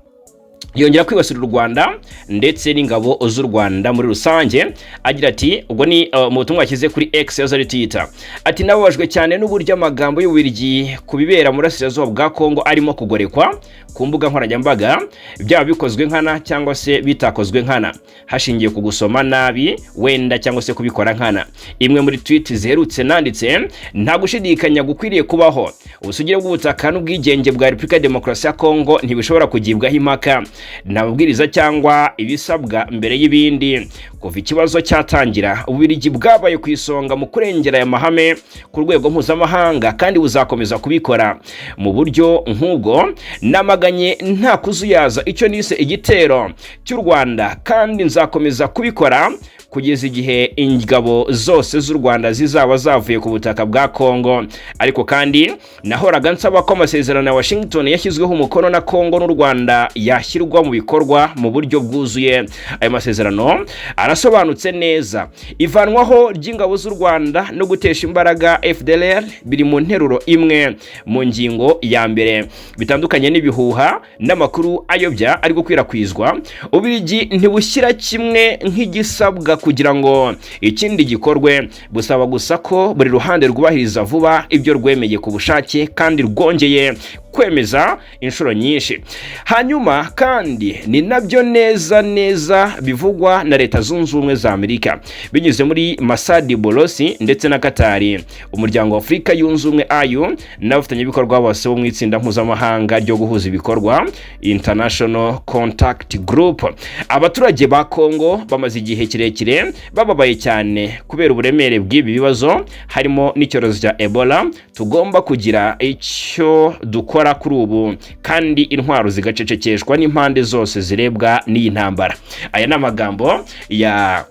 yongera kwibasira u Rwanda ndetse n'ingabo z'u Rwanda muri rusange, agira ati, ubwo ni mu butumwa yashyize kuri X yazari Twitter, ati nababajwe cyane n'uburyo amagambo y'Ububirigi kubibera mu burasirazuba bwa Kongo arimo kugorekwa ku mbuga nkoranyambaga byaba bikozwe nkana cyangwa se bitakozwe nkana hashingiye ku gusoma nabi wenda cyangwa se kubikora nkana. Imwe muri tweet ziherutse nanditse: nta gushidikanya gukwiriye kubaho, ubusugire bw'ubutaka n'ubwigenge bwa Repubulika ya Demokarasi ya Kongo ntibishobora kugibwaho impaka, nababwiriza cyangwa ibisabwa mbere y'ibindi. Kuva ikibazo cyatangira, Ububiligi bwabaye ku isonga mu kurengera aya mahame ku rwego mpuzamahanga kandi buzakomeza kubikora mu buryo nk'ubwo. Namaganye nta kuzuyaza icyo nise igitero cy'u Rwanda kandi nzakomeza kubikora kugeza igihe ingabo zose z'u Rwanda zizaba zavuye ku butaka bwa Kongo. Ariko kandi nahoraga nsaba ko amasezerano ya Washington yashyizweho umukono na Kongo n'u Rwanda yashyirwa mu bikorwa mu buryo bwuzuye. Ayo masezerano arasobanutse neza. Ivanwaho ry'ingabo z'u Rwanda no gutesha imbaraga FDLR biri mu nteruro imwe mu ngingo ya mbere. Bitandukanye n'ibihuha n'amakuru ayobya ari gukwirakwizwa, Ububiligi ntibushyira kimwe nk'igisabwa kugira ngo ikindi gikorwe, busaba gusa ko buri ruhande rwubahiriza vuba ibyo rwemeye ku bushake kandi rwongeye kwemeza inshuro nyinshi. Hanyuma kandi ni nabyo neza bivugwa na Leta Zunze Ubumwe za Amerika binyuze muri Masadi Bolosi ndetse na Katari. Umuryango wa Afurika Yunze Ubumwe AU n'abafatanyabikorwa bose bo mu itsinda mpuzamahanga ryo guhuza ibikorwa International Contact Group. Abaturage ba Kongo bamaze igihe kirekire bababaye cyane kubera uburemere bw'ibi bibazo, harimo n'icyorezo cya Ebola. Tugomba kugira icyo dukora kuri ubu kandi intwaro zigacecekeshwa n'impande zose zirebwa n'iyi ntambara. Aya ni amagambo ya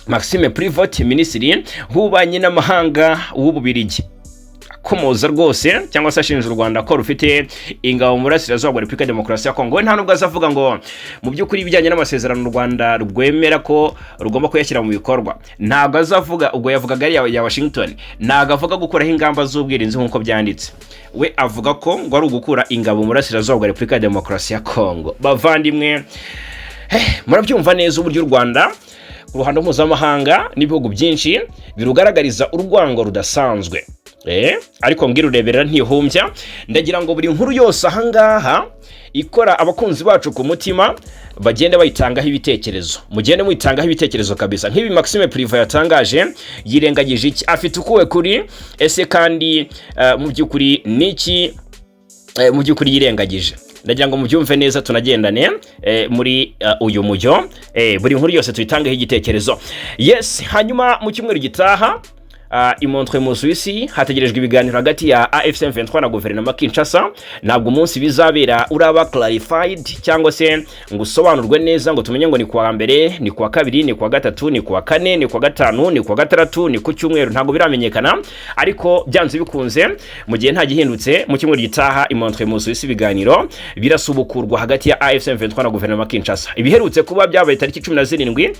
Maxime Prevot, minisitiri w'ububanyi n'amahanga w'Ububiligi, komoza rwose cyangwa se ashinja u Rwanda ko rufite ingabo mu burasirazuba bwa Repubulika ya Demokarasi ya Kongo. Nta nubwo azavuga ngo mu by'ukuri ibijyanye n'amasezerano u Rwanda rwemera ko rugomba kuyashyira mu bikorwa. Ntabwo azavuga, ubwo yavugaga ya Washington, ntabwo avuga gukuraho ingamba z'ubwirinzi nk'uko byanditse. We avuga ko ngo ari ugukura ingabo mu burasirazuba bwa Repubulika ya Demokarasi ya Kongo. Bavandimwe, murabyumva neza uburyo u Rwanda ku ruhando mpuzamahanga n'ibihugu byinshi birugaragariza urwango rudasanzwe. Ariko ngira ureberera ntihumbya. Ndagira ngo buri nkuru yose ahangaha ikora abakunzi bacu ku mutima bagende bayitangaho ibitekerezo, mugende muyitangaho ibitekerezo kabisa. Nk'ibi Maxime Priva yatangaje, yirengagije iki, afite ukuwe kuri ese kandi mu by'ukuri niki mu by'ukuri yirengagije. Ndagira ngo mubyumve neza tunagendane muri uyu mujyo, buri nkuru yose tuyitangaho igitekerezo. Yes, hanyuma mu cyumweru gitaha imontre mu Suisse hategerejwe ibiganiro hagati ya AFC M23 na guverinoma Kinshasa. Ntabwo umunsi bizabera uraba clarified cyangwa se ngo usobanurwe neza ngo tumenye ngo ni kwa mbere, ni kwa kabiri, ni kwa gatatu, ni kwa kane, ni kwa gatanu, ni kwa gatandatu, ni ku cyumweru. Ntabwo biramenyekana, ariko byanze bikunze mu gihe nta gihindutse mu cyumweru gitaha imontre mu Suisse ibiganiro birasubukurwa hagati ya AFC M23 na guverinoma Kinshasa. Ibiherutse kuba byabaye tariki 17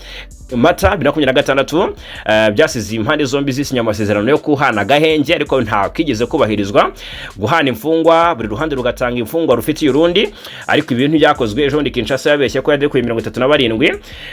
Mata 2026 byasize impande zombi zisinya amasezerano yo kuhana gahenge, ariko nta kigeze kubahirizwa. Guhana imfungwa, buri ruhande rugatanga imfungwa rufitiye urundi, ariko ibintu byakozwe. Ejo ndi Kinshasa yabeshye ko yadekuye 37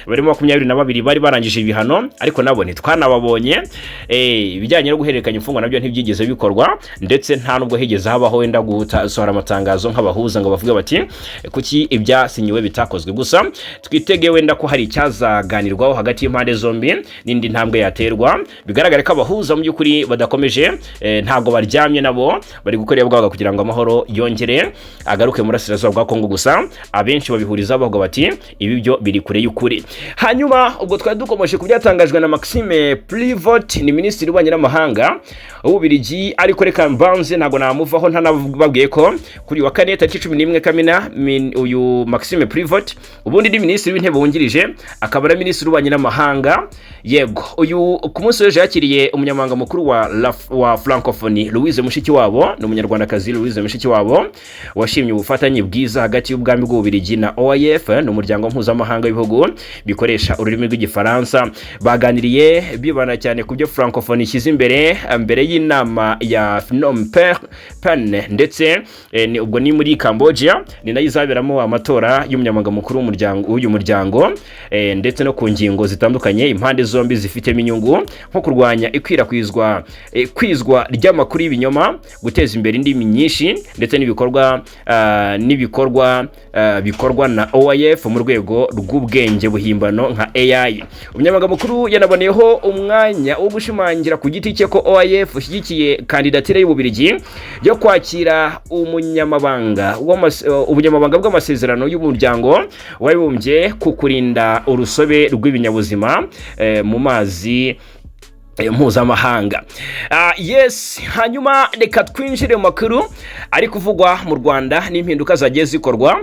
barimo 22 bari barangije ibihano, ariko nabo ntitwanababonye. Ibijyanye no guhererekanya imfungwa nabyo ntibyigeze bikorwa, ndetse nta nubwo higeze habaho wenda gusohora amatangazo nk'abahuza ngo bavuge bati kuki ibyasinyiwe bitakozwe. Gusa twitege wenda ko hari icyazaganirwaho hagati y'impande zombi n'indi ntambwe yaterwa. Bigaragara ko abahuza mu by'ukuri badakomeje, ntago baryamye, nabo bari gukorera bwaga kugira ngo amahoro yongere agaruke muri Burasirazuba bwa Kongo. Gusa abenshi babihuriza bavuga bati ibi byo biri kure y'ukuri. Hanyuma ubwo twari dukomeje kubyatangajwe na Maxime Prevot, ni minisitiri w'ububanyi n'amahanga w'Ububiligi, ariko reka mbanze ntago namuvaho ntanababwiye ko kuri wa kane tariki 11 Kamena uyu Maxime Prevot ubundi ni minisitiri w'intebe wungirije, akaba ari minisitiri w'ububanyi n'amahanga. Yego, uyu ku munsi w'ejo yakiriye umunyamabanga mukuru wa Francophonie Louise Mushikiwabo, ni umunyarwandakazi Louise Mushikiwabo, washimye ubufatanye bwiza hagati y'ubwami bw'Ububiligi na OIF, ni umuryango mpuzamahanga w'ibihugu bikoresha ururimi rw'igifaransa. Baganiriye bibana cyane ku byo Francophonie ishyize mbere y'inama ya Phnom Penh, ndetse ubwo ni muri Cambodia, ni nayo izaberamo amatora y'umunyamabanga mukuru w'uyu muryango, ndetse no ku ngingo ngingo zitandukanye impande zombi zifitemo inyungu nko kurwanya ikwirakwizwa ry'amakuru y'ibinyoma, guteza imbere indimi nyinshi ndetse n'ibikorwa bikorwa na OIF mu rwego rw'ubwenge buhimbano nka AI. Umunyamabanga mukuru yanaboneyeho umwanya wo gushimangira ku giti cye ko OIF ishyigikiye kandidatire y'Ububiligi yo kwakira ubunyamabanga bw'amasezerano y'umuryango w'abibumbye ku kurinda urusobe rw'ibinyabuzima mu mazi mpuzamahanga. Yes, hanyuma reka twinjire mu makuru ari kuvugwa mu Rwanda n'impinduka zagiye zikorwa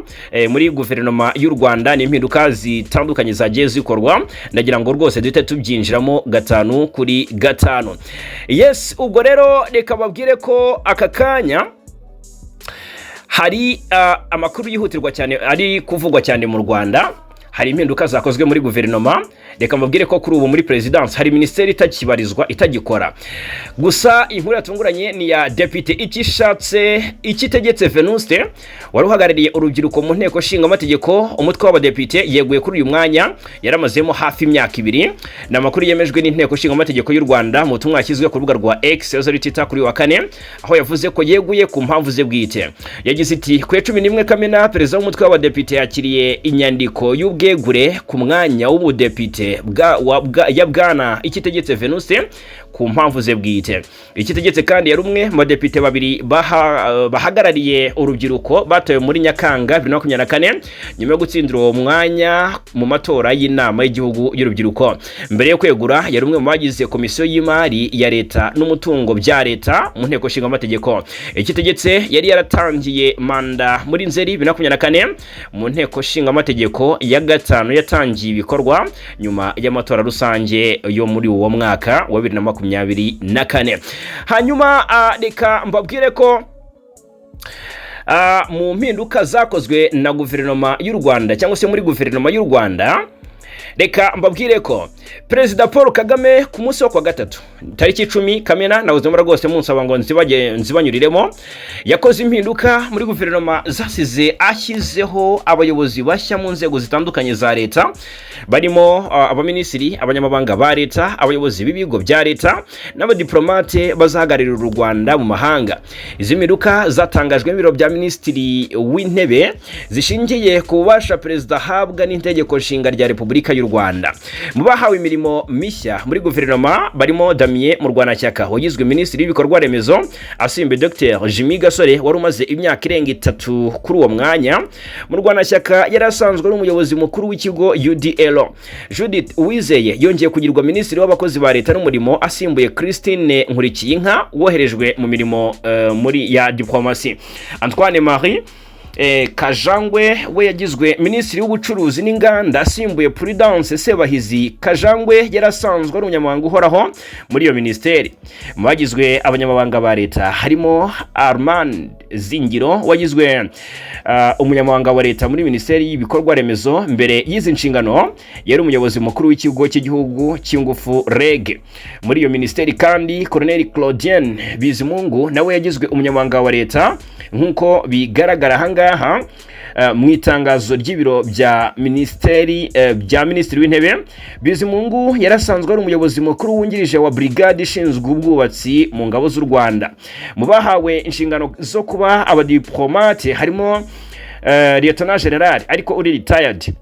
muri guverinoma y'u Rwanda, n'impinduka zitandukanye zagiye zikorwa. Ndagira ngo rwose duhite tubyinjiramo 5 kuri 5. Yes, ubwo rero reka babwire ko aka kanya hari amakuru yihutirwa cyane ari kuvugwa cyane mu Rwanda. Hari impinduka zakozwe muri guverinoma. Reka mbabwire ko kuri ubu muri presidence hari ministeri itakibarizwa itagikora. Gusa inkuru yatunguranye ni ya Depite Ikitegetse Venuste wari uhagarariye urubyiruko mu nteko nshinga amategeko. Umutwe w'abadepite yeguye kuri uyu mwanya yaramazemo hafi imyaka 2. Na makuru yemejwe n'inteko nshinga amategeko y'u Rwanda mu butumwa yashyizwe ku rubuga rwa X Twitter kuri wa 4, aho yavuze ko yeguye ku mpamvu ze bwite. Yagize iti ku 11 Kamena perezida w'umutwe w'abadepite yakiriye inyandiko y'ubwegure ku mwanya w'ubudepite ya bwana Ikitegetse Venuste ku mpamvu ze bwite. Ikitegetse kandi yari umwe mu badepite babiri bahagarariye urubyiruko batowe muri Nyakanga 2024 nyuma yo gutsindira uwo mwanya mu matora y'inama y'igihugu y'urubyiruko. Mbere yo kwegura yari umwe mu bagize komisiyo y'imari ya leta n'umutungo bya leta mu nteko nshinga amategeko. Ikitegetse yari yaratangiye manda muri Nzeri 2024 mu nteko nshinga amategeko ya 5 yatangiye ibikorwa nyuma y'amatora rusange yo muri uwo mwaka wa 2024. Hanyuma reka mbabwire ko mu mpinduka zakozwe na guverinoma y'u Rwanda cyangwa se muri guverinoma y'u Rwanda, reka mbabwire ko Perezida Paul Kagame ku munsi wa 3 tariki 10 Kamena navuze muri rwose munsi abango nzibanyuriremo yakoze impinduka muri guverinoma zasize ashyizeho abayobozi bashya mu nzego zitandukanye za leta, barimo abaminisitiri, abanyamabanga ba leta, abayobozi b'ibigo bya leta n'abadiplomate bazahagararira u Rwanda mu mahanga. Izi mpinduka zatangajwe n'ibiro bya minisitiri w'intebe zishingiye ku bubasha perezida habwa n'integeko nshinga rya Repubulika y'u Rwanda. Mu bahawe imirimo mishya muri guverinoma barimo Damien Murwanashyaka wagizwe minisitiri w'ibikorwa remezo, asimbe Dr Jimmy Gasore wari umaze imyaka irenga 3 kuri uwo mwanya. Murwanashyaka yari asanzwe ari umuyobozi mukuru w'ikigo UDL. Judith Uwizeye yongeye kugirwa minisitiri w'abakozi ba leta n'umurimo, asimbuye Christine Nkurikiyinka woherejwe mu mirimo muri ya Dipolomasi. Antoine Marie Kajangwe we yagizwe minisitiri w'ubucuruzi n'inganda, asimbuye Prudence Sebahizi. Kajangwe yarasanzwe ari umunyamabanga uhoraho muri iyo ministeri. Mu bagizwe abanyamabanga ba leta harimo Armand Zingiro wagizwe umunyamabanga wa leta muri ministeri y'ibikorwa remezo. Mbere y'izi nshingano yari umuyobozi mukuru w'ikigo cy'igihugu cy'ingufu REG. Muri iyo ministeri kandi Colonel Claudien Bizimungu nawe yagizwe umunyamabanga wa leta nk'uko bigaragara hanga mu itangazo ry'ibiro bya minisitiri w'intebe. Bizimungu yarasanzwe ari umuyobozi mukuru wungirije wa brigade ishinzwe ubwubatsi mu ngabo z'u Rwanda. Mu bahawe inshingano zo kuba abadiplomate harimo Lieutenant General ariko uri retired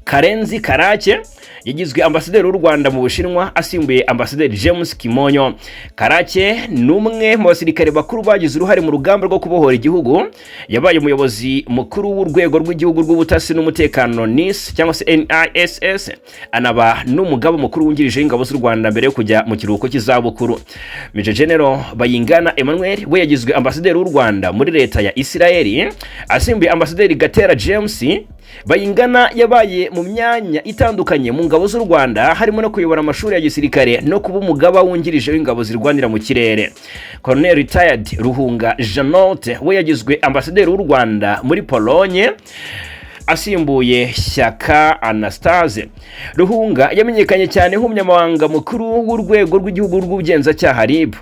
Karenzi Karake yagizwe ambasaderi w'u Rwanda mu Bushinwa, asimbuye ambasaderi James Kimonyo. Karake numwe mu basirikare bakuru bagize uruhare mu rugamba rwo kubohora igihugu. Yabaye umuyobozi mukuru w'urwego rw'igihugu rw'ubutasi n'umutekano NIS cyangwa se NISS, anaba n'umugaba mukuru wungirije w'ingabo z'u Rwanda mbere yo kujya mu kiruhuko cy'izabukuru. Major General Bayingana Emmanuel we yagizwe ambasaderi w'u Rwanda muri leta ya Israeli, asimbuye ambasaderi Gatera James. Bayingana yabaye mu myanya itandukanye mu ngabo z'u Rwanda, harimo no kuyobora amashuri ya gisirikare no kuba umugaba wungirije w'ingabo zirwanira mu kirere. Colonel retired Ruhunga Janote we yagizwe ambasaderi w'u Rwanda muri Pologne, asimbuye Shyaka Anastase. Ruhunga yamenyekanye cyane nk'umunyamabanga mukuru w'urwego rw'igihugu rw'ubugenzacyaha RIB.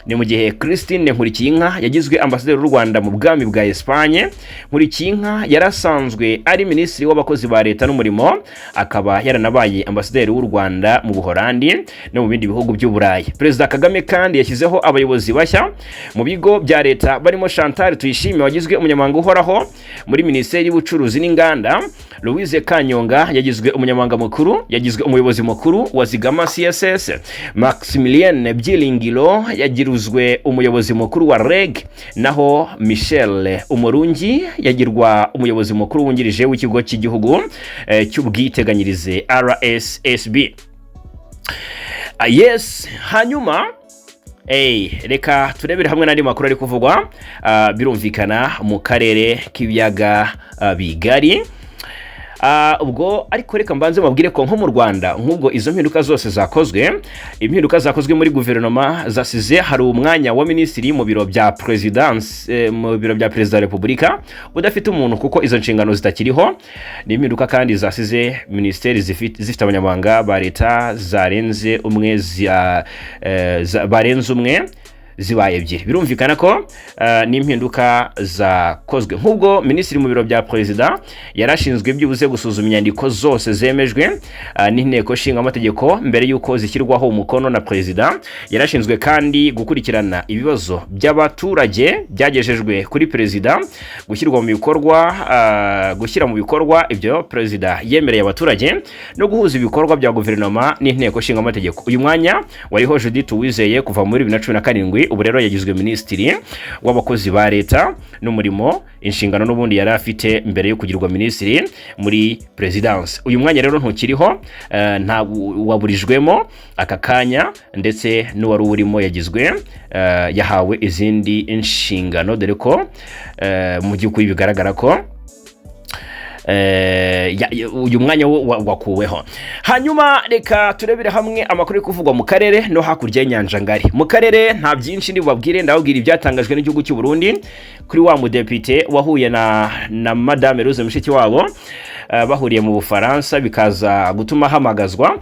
ni mu gihe Christine Nkurikiyinka yagizwe ambasaderi w'u Rwanda mu bwami bwa Espagne. Nkurikiyinka yarasanzwe ari minisitiri w'abakozi ba leta n'umurimo, akaba yaranabaye ambasaderi w'u Rwanda mu Buholandi no mu bindi bihugu by'Uburayi. Perezida Kagame kandi yashyizeho abayobozi bashya mu bigo bya leta barimo Chantal Tuyishime wagizwe umunyamabanga uhoraho muri Minisiteri y'Ubucuruzi n'Inganda. Louise Kanyonga yagizwe umunyamabanga mukuru, yagizwe umuyobozi mukuru wa Zigama CSS. Maximilien Byiringiro yagiruzwe umuyobozi mukuru wa REG, naho Michel Umurungi yagirwa umuyobozi mukuru wungirije w'ikigo cy'igihugu cy'ubwiteganyirize RSSB. Yes, hanyuma reka turebere hamwe n'andi makuru ari kuvugwa birumvikana mu karere k'ibiyaga bigari. Ubwo ariko reka mbanze mabwire ko nko mu Rwanda nk'ubwo izo mpinduka zose zakozwe, impinduka zakozwe muri guverinoma zasize hari umwanya wa minisitiri mu biro bya presidence, mu biro bya perezida wa repubulika udafite umuntu kuko izo nshingano zitakiriho. Ni impinduka kandi zasize ministeri zifite abanyamabanga ba leta zarenze umwe barenze umwe zibaye ebyiri. Birumvikana ko ni impinduka zakozwe. Nk'ubwo minisitiri mu biro bya perezida yarashinzwe byubuze gusuzuma inyandiko zose zemejwe n'inteko nshinga amategeko mbere yuko zishyirwaho umukono na perezida. Yarashinzwe kandi gukurikirana ibibazo by'abaturage byagejejwe kuri perezida, gushyira mu bikorwa ibyo perezida yemereye abaturage, no guhuza ibikorwa bya guverinoma n'inteko nshinga amategeko. Uyu mwanya wariho Judith Uwizeye kuva muri 2017. Ubu rero yagizwe minisitiri w'abakozi ba leta n'umurimo, inshingano n'ubundi yari afite mbere yo kugirwa minisitiri muri presidence. Uyu mwanya rero ntukiriho, nta waburijwemo aka kanya, ndetse n'uwari urimo yahawe izindi inshingano, dore ko mu by'ukuri bigaragara ko uyu mwanya wakuweho. Hanyuma reka turebere hamwe amakuru yo kuvugwa mu karere no hakurya y'inyanja ngari. Mu karere nta byinshi ndi babwire, ndababwira ibyatangajwe n'igihugu cy'u Burundi kuri wa mudepite wahuye na Madame Rose Mushikiwabo bahuriye mu Bufaransa bikaza gutuma hamagazwa.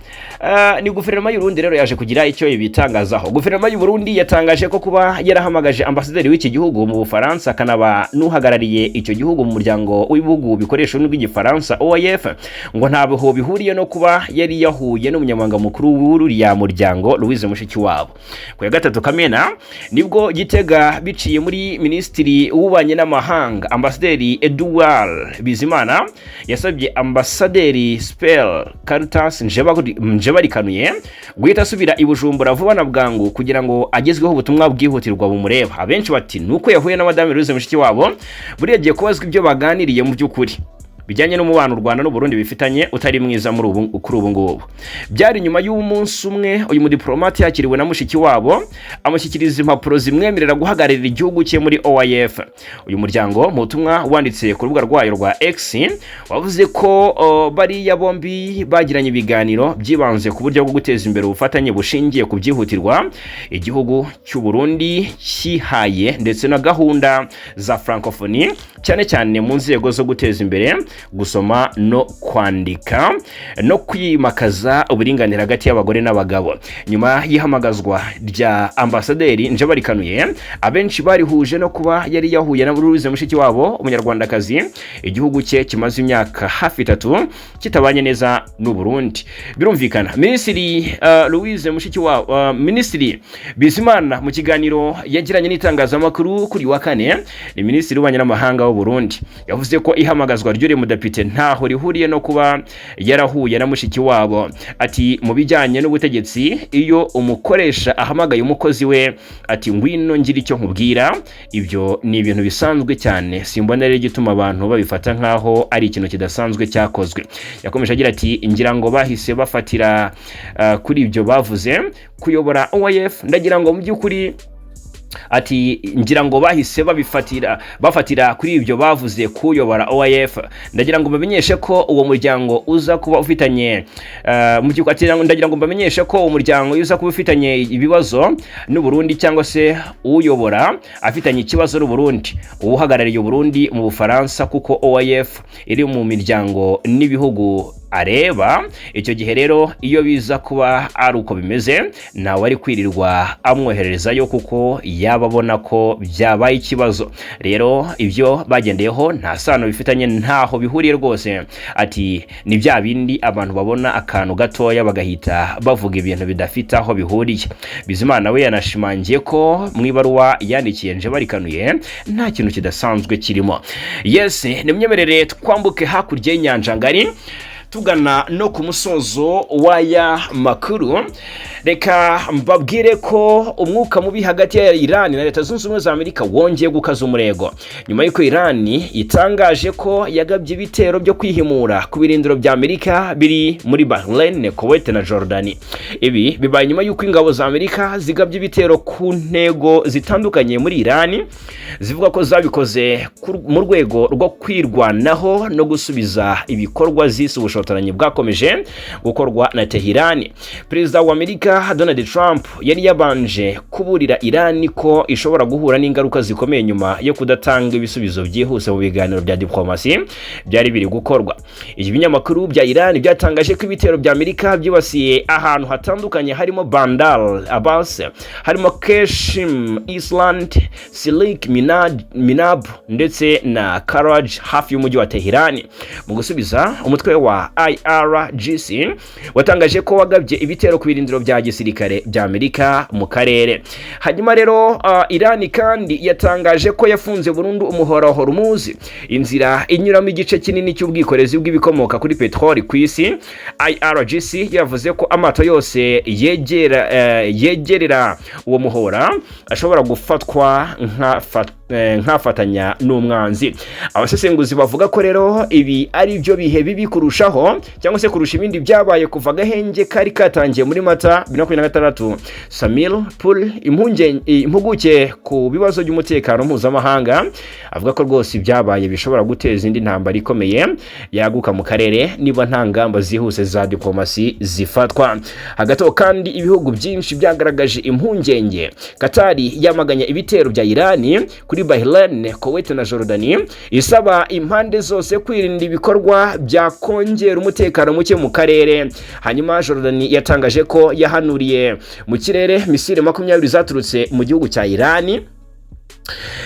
Ni guverinoma y'u Burundi rero yaje kugira icyo ibitangazaho. Guverinoma y'u Burundi yatangaje ko kuba yarahamagaje ambasaderi w'iki gihugu mu Bufaransa kanaba nuhagarariye icyo gihugu mu muryango w'ibihugu bikoresha rw'igifaransa OIF ngo ntabwo bihuriye no kuba yari yahuye n'umunyamabanga mukuru w'uriya muryango Louise Mushikiwabo. Ku ya 3 Kamena nibwo Gitega biciye muri minisitiri w'ubanye n'amahanga ambasaderi Edouard Bizimana yasabye ambasaderi Spell Caritas Njebarikanuye guhita asubira i Bujumbura vuba na bwangu kugira ngo agezweho ubutumwa bwihutirwa bumureba. Abenshi bati nuko yahuye na Madame Louise Mushikiwabo buri yagiye kubazwa ibyo baganiriye mu by'ukuri bijyanye n'umubano Rwanda n'u Burundi bifitanye utari mwiza kuri ubu ngubu. Byari nyuma y'umunsi umwe uyu mudiplomate yakiriwe na Mushikiwabo amushyikiriza impapuro zimwemerera guhagararira igihugu cye muri OIF. Uyu muryango mu butumwa wanditse ku rubuga rwayo rwa X wavuze ko bariya bombi bagiranye ibiganiro byibanze ku buryo bwo guteza imbere ubufatanye bushingiye ku byihutirwa igihugu cy'u Burundi cyihaye, ndetse na gahunda za francophonie cyane cyane mu nzego zo guteza imbere gusoma no kwandika no kwimakaza uburinganire hagati y'abagore n'abagabo. Nyuma y'ihamagazwa rya ambasaderi Njebarikanuye, abenshi barihuje no kuba yari yahuye na Louise Mushikiwabo, umunyarwandakazi igihugu cye kimaze imyaka hafi 3 kitabanye neza n'u Burundi. Birumvikana minisitiri Louise Mushikiwabo, minisitiri Bizimana mu kiganiro yagiranye n'itangazamakuru kuri wa 4, ni minisitiri w'ubanye n'amahanga w'u Burundi, yavuze ko ihamagazwa ry'uri mudepite ntaho rihuriye no kuba yarahuye na Mushikiwabo. Ati mu bijyanye n'ubutegetsi iyo umukoresha ahamagaye umukozi we ati ngwino ngira icyo nkubwira, ibyo ni ibintu bisanzwe cyane, simbona rero gituma abantu babifata nkaho ari ikintu kidasanzwe cyakozwe. Yakomeje agira ati ngira ngo bahise bafatira kuri ibyo bavuze kuyobora OIF, ndagira ngo mu by'ukuri ati ngira ngo bahise bafatira kuri ibyo bavuze kuyobora OIF. Ndagira ngo mbamenyeshe ko uwo muryango uza kuba ufitanye ndagira ngo mbamenyeshe ko umuryango uza kuba ufitanye ibibazo n'u Burundi, cyangwa se uyobora afitanye ikibazo n'u Burundi, uhagarariye u Burundi mu Bufaransa, kuko OIF iri mu miryango n'ibihugu areba. Icyo gihe rero iyo biza kuba ari uko bimeze nawe ari kwirirwa amwohererezayo kuko yababona ko byabaye ikibazo. Rero ibyo bagendeyeho nta sano bifitanye, ntaho bihuriye rwose. Ati ni bya bindi abantu babona akantu gatoya bagahita bavuga ibintu bidafite aho bihuriye. Bizimana we yanashimangiye ko mu ibaruwa yandikiye nje barikanuye nta kintu kidasanzwe kirimo. Yes, nimyemerere twambuke hakurya y'inyanja ngari tugana no ku musozo w'aya makuru. Reka mbabwire ko umwuka mubi hagati ya Iran na Leta Zunze Ubumwe za Amerika wongeye gukaza umurego nyuma y'uko Iran itangaje ko yagabye ibitero byo kwihimura ku birindiro bya Amerika biri muri Bahrain, Kuwait na Jordan. Ibi bibaye nyuma y'uko ingabo za Amerika zigabye ibitero ku ntego zitandukanye muri Iran, zivuga ko zabikoze mu rwego rwo kwirwanaho no gusubiza ibikorwa zise ubushotoranyi bwakomeje gukorwa na Tehran. Perezida wa Amerika Donald Trump yari yabanje kuburira Iran ko ishobora guhura n'ingaruka zikomeye nyuma yo kudatanga ibisubizo byihuse mu biganiro bya Dipolomasi byari biri gukorwa. Ibi binyamakuru bya Iran byatangaje ko ibitero bya Amerika byibasiye ahantu hatandukanye harimo Bandar Abbas, harimo Keshim Island, Silik Minab ndetse na Karaj hafi y'umujyi wa Tehran. Mu gusubiza, umutwe wa IRGC watangaje ko wagabye ibitero ku birindiro bya gisirikare bya Amerika mu karere. Hanyuma rero Iran kandi yatangaje ko yafunze burundu umuhora wa Hormuz, inzira inyuramo igice kinini cy'ubwikorezi bw'ibikomoka kuri petroli ku isi. IRGC yavuze ko amato yose yegerera uwo muhora ashobora gufatwa nkafatanya n'umwanzi. Abasesenguzi bavuga ko rero ibi ari byo bihe bibi kurushaho cyangwa se kurusha ibindi byabaye kuva gahenge kari katangiye muri Mata 2026. Samir Pul, impuguke ku bibazo by'umutekano mpuzamahanga, avuga ko rwose byabaye bishobora guteza indi ntambara ikomeye yaguka mu karere niba nta ngamba zihuse za diplomasi zifatwa. Hagati kandi ibihugu byinshi byagaragaje impungenge. Katari yamaganya ibitero bya Iran kuri Bahrain, Kuwait na Jordan, isaba impande zose kwirinda ibikorwa byakongera umutekano muke mu karere. Hanyuma Jordan yatangaje ko yahanuriye mu kirere misile 20 zaturutse mu gihugu cya Iran,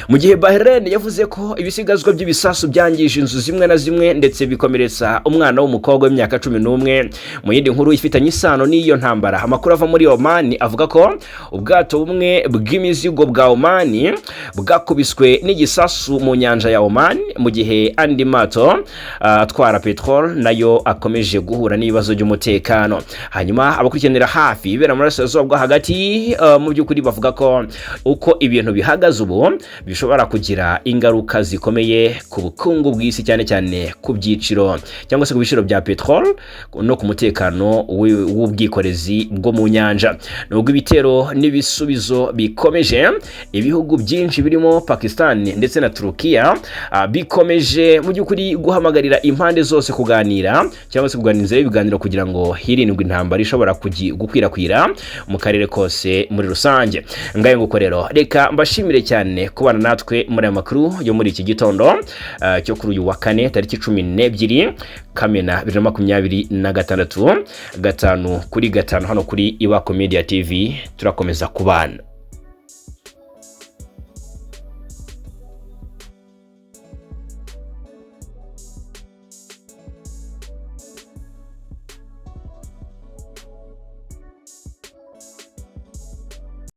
mu gihe Bahrain yavuze ko ibisigazwa by'ibisasu byangije inzu zimwe na zimwe ndetse bikomeretsa umwana w'umukobwa w'imyaka 11. Mu yindi nkuru ifitanye isano n'iyo ntambara, amakuru ava muri Oman avuga ko ubwato bumwe bw'imizigo bwa Oman bwakubiswe n'igisasu mu nyanja ya Oman, mu gihe andi mato atwara petrol nayo akomeje guhura n'ibibazo by'umutekano. Hanyuma abakurikiranira hafi ibera muri Burasirazuba bwo hagati mu by'ukuri bavuga ko uko ibintu bihagaze ubu bishobora kugira ingaruka zikomeye ku bukungu bw'isi, cyane cyane ku byiciro cyangwa se ku biciro bya petrol no ku mutekano w'ubwikorezi bwo mu nyanja. Nubwo ibitero n'ibisubizo bikomeje, ibihugu byinshi birimo Pakistan ndetse na Turukiya bikomeje mu by'ukuri guhamagarira impande zose kuganira cyangwa se kuganiriza ibiganiro kugira ngo hirindwe intambara ishobora gukwirakwira mu karere kose muri rusange. Ngaye nguko rero reka mbashimire cyane kubana natwe muri amakuru yo muri iki gitondo cyo kuri uyu wa kane tariki 12 Kamena 2026 5 hano kuri Iwacu Media TV. Turakomeza kubana.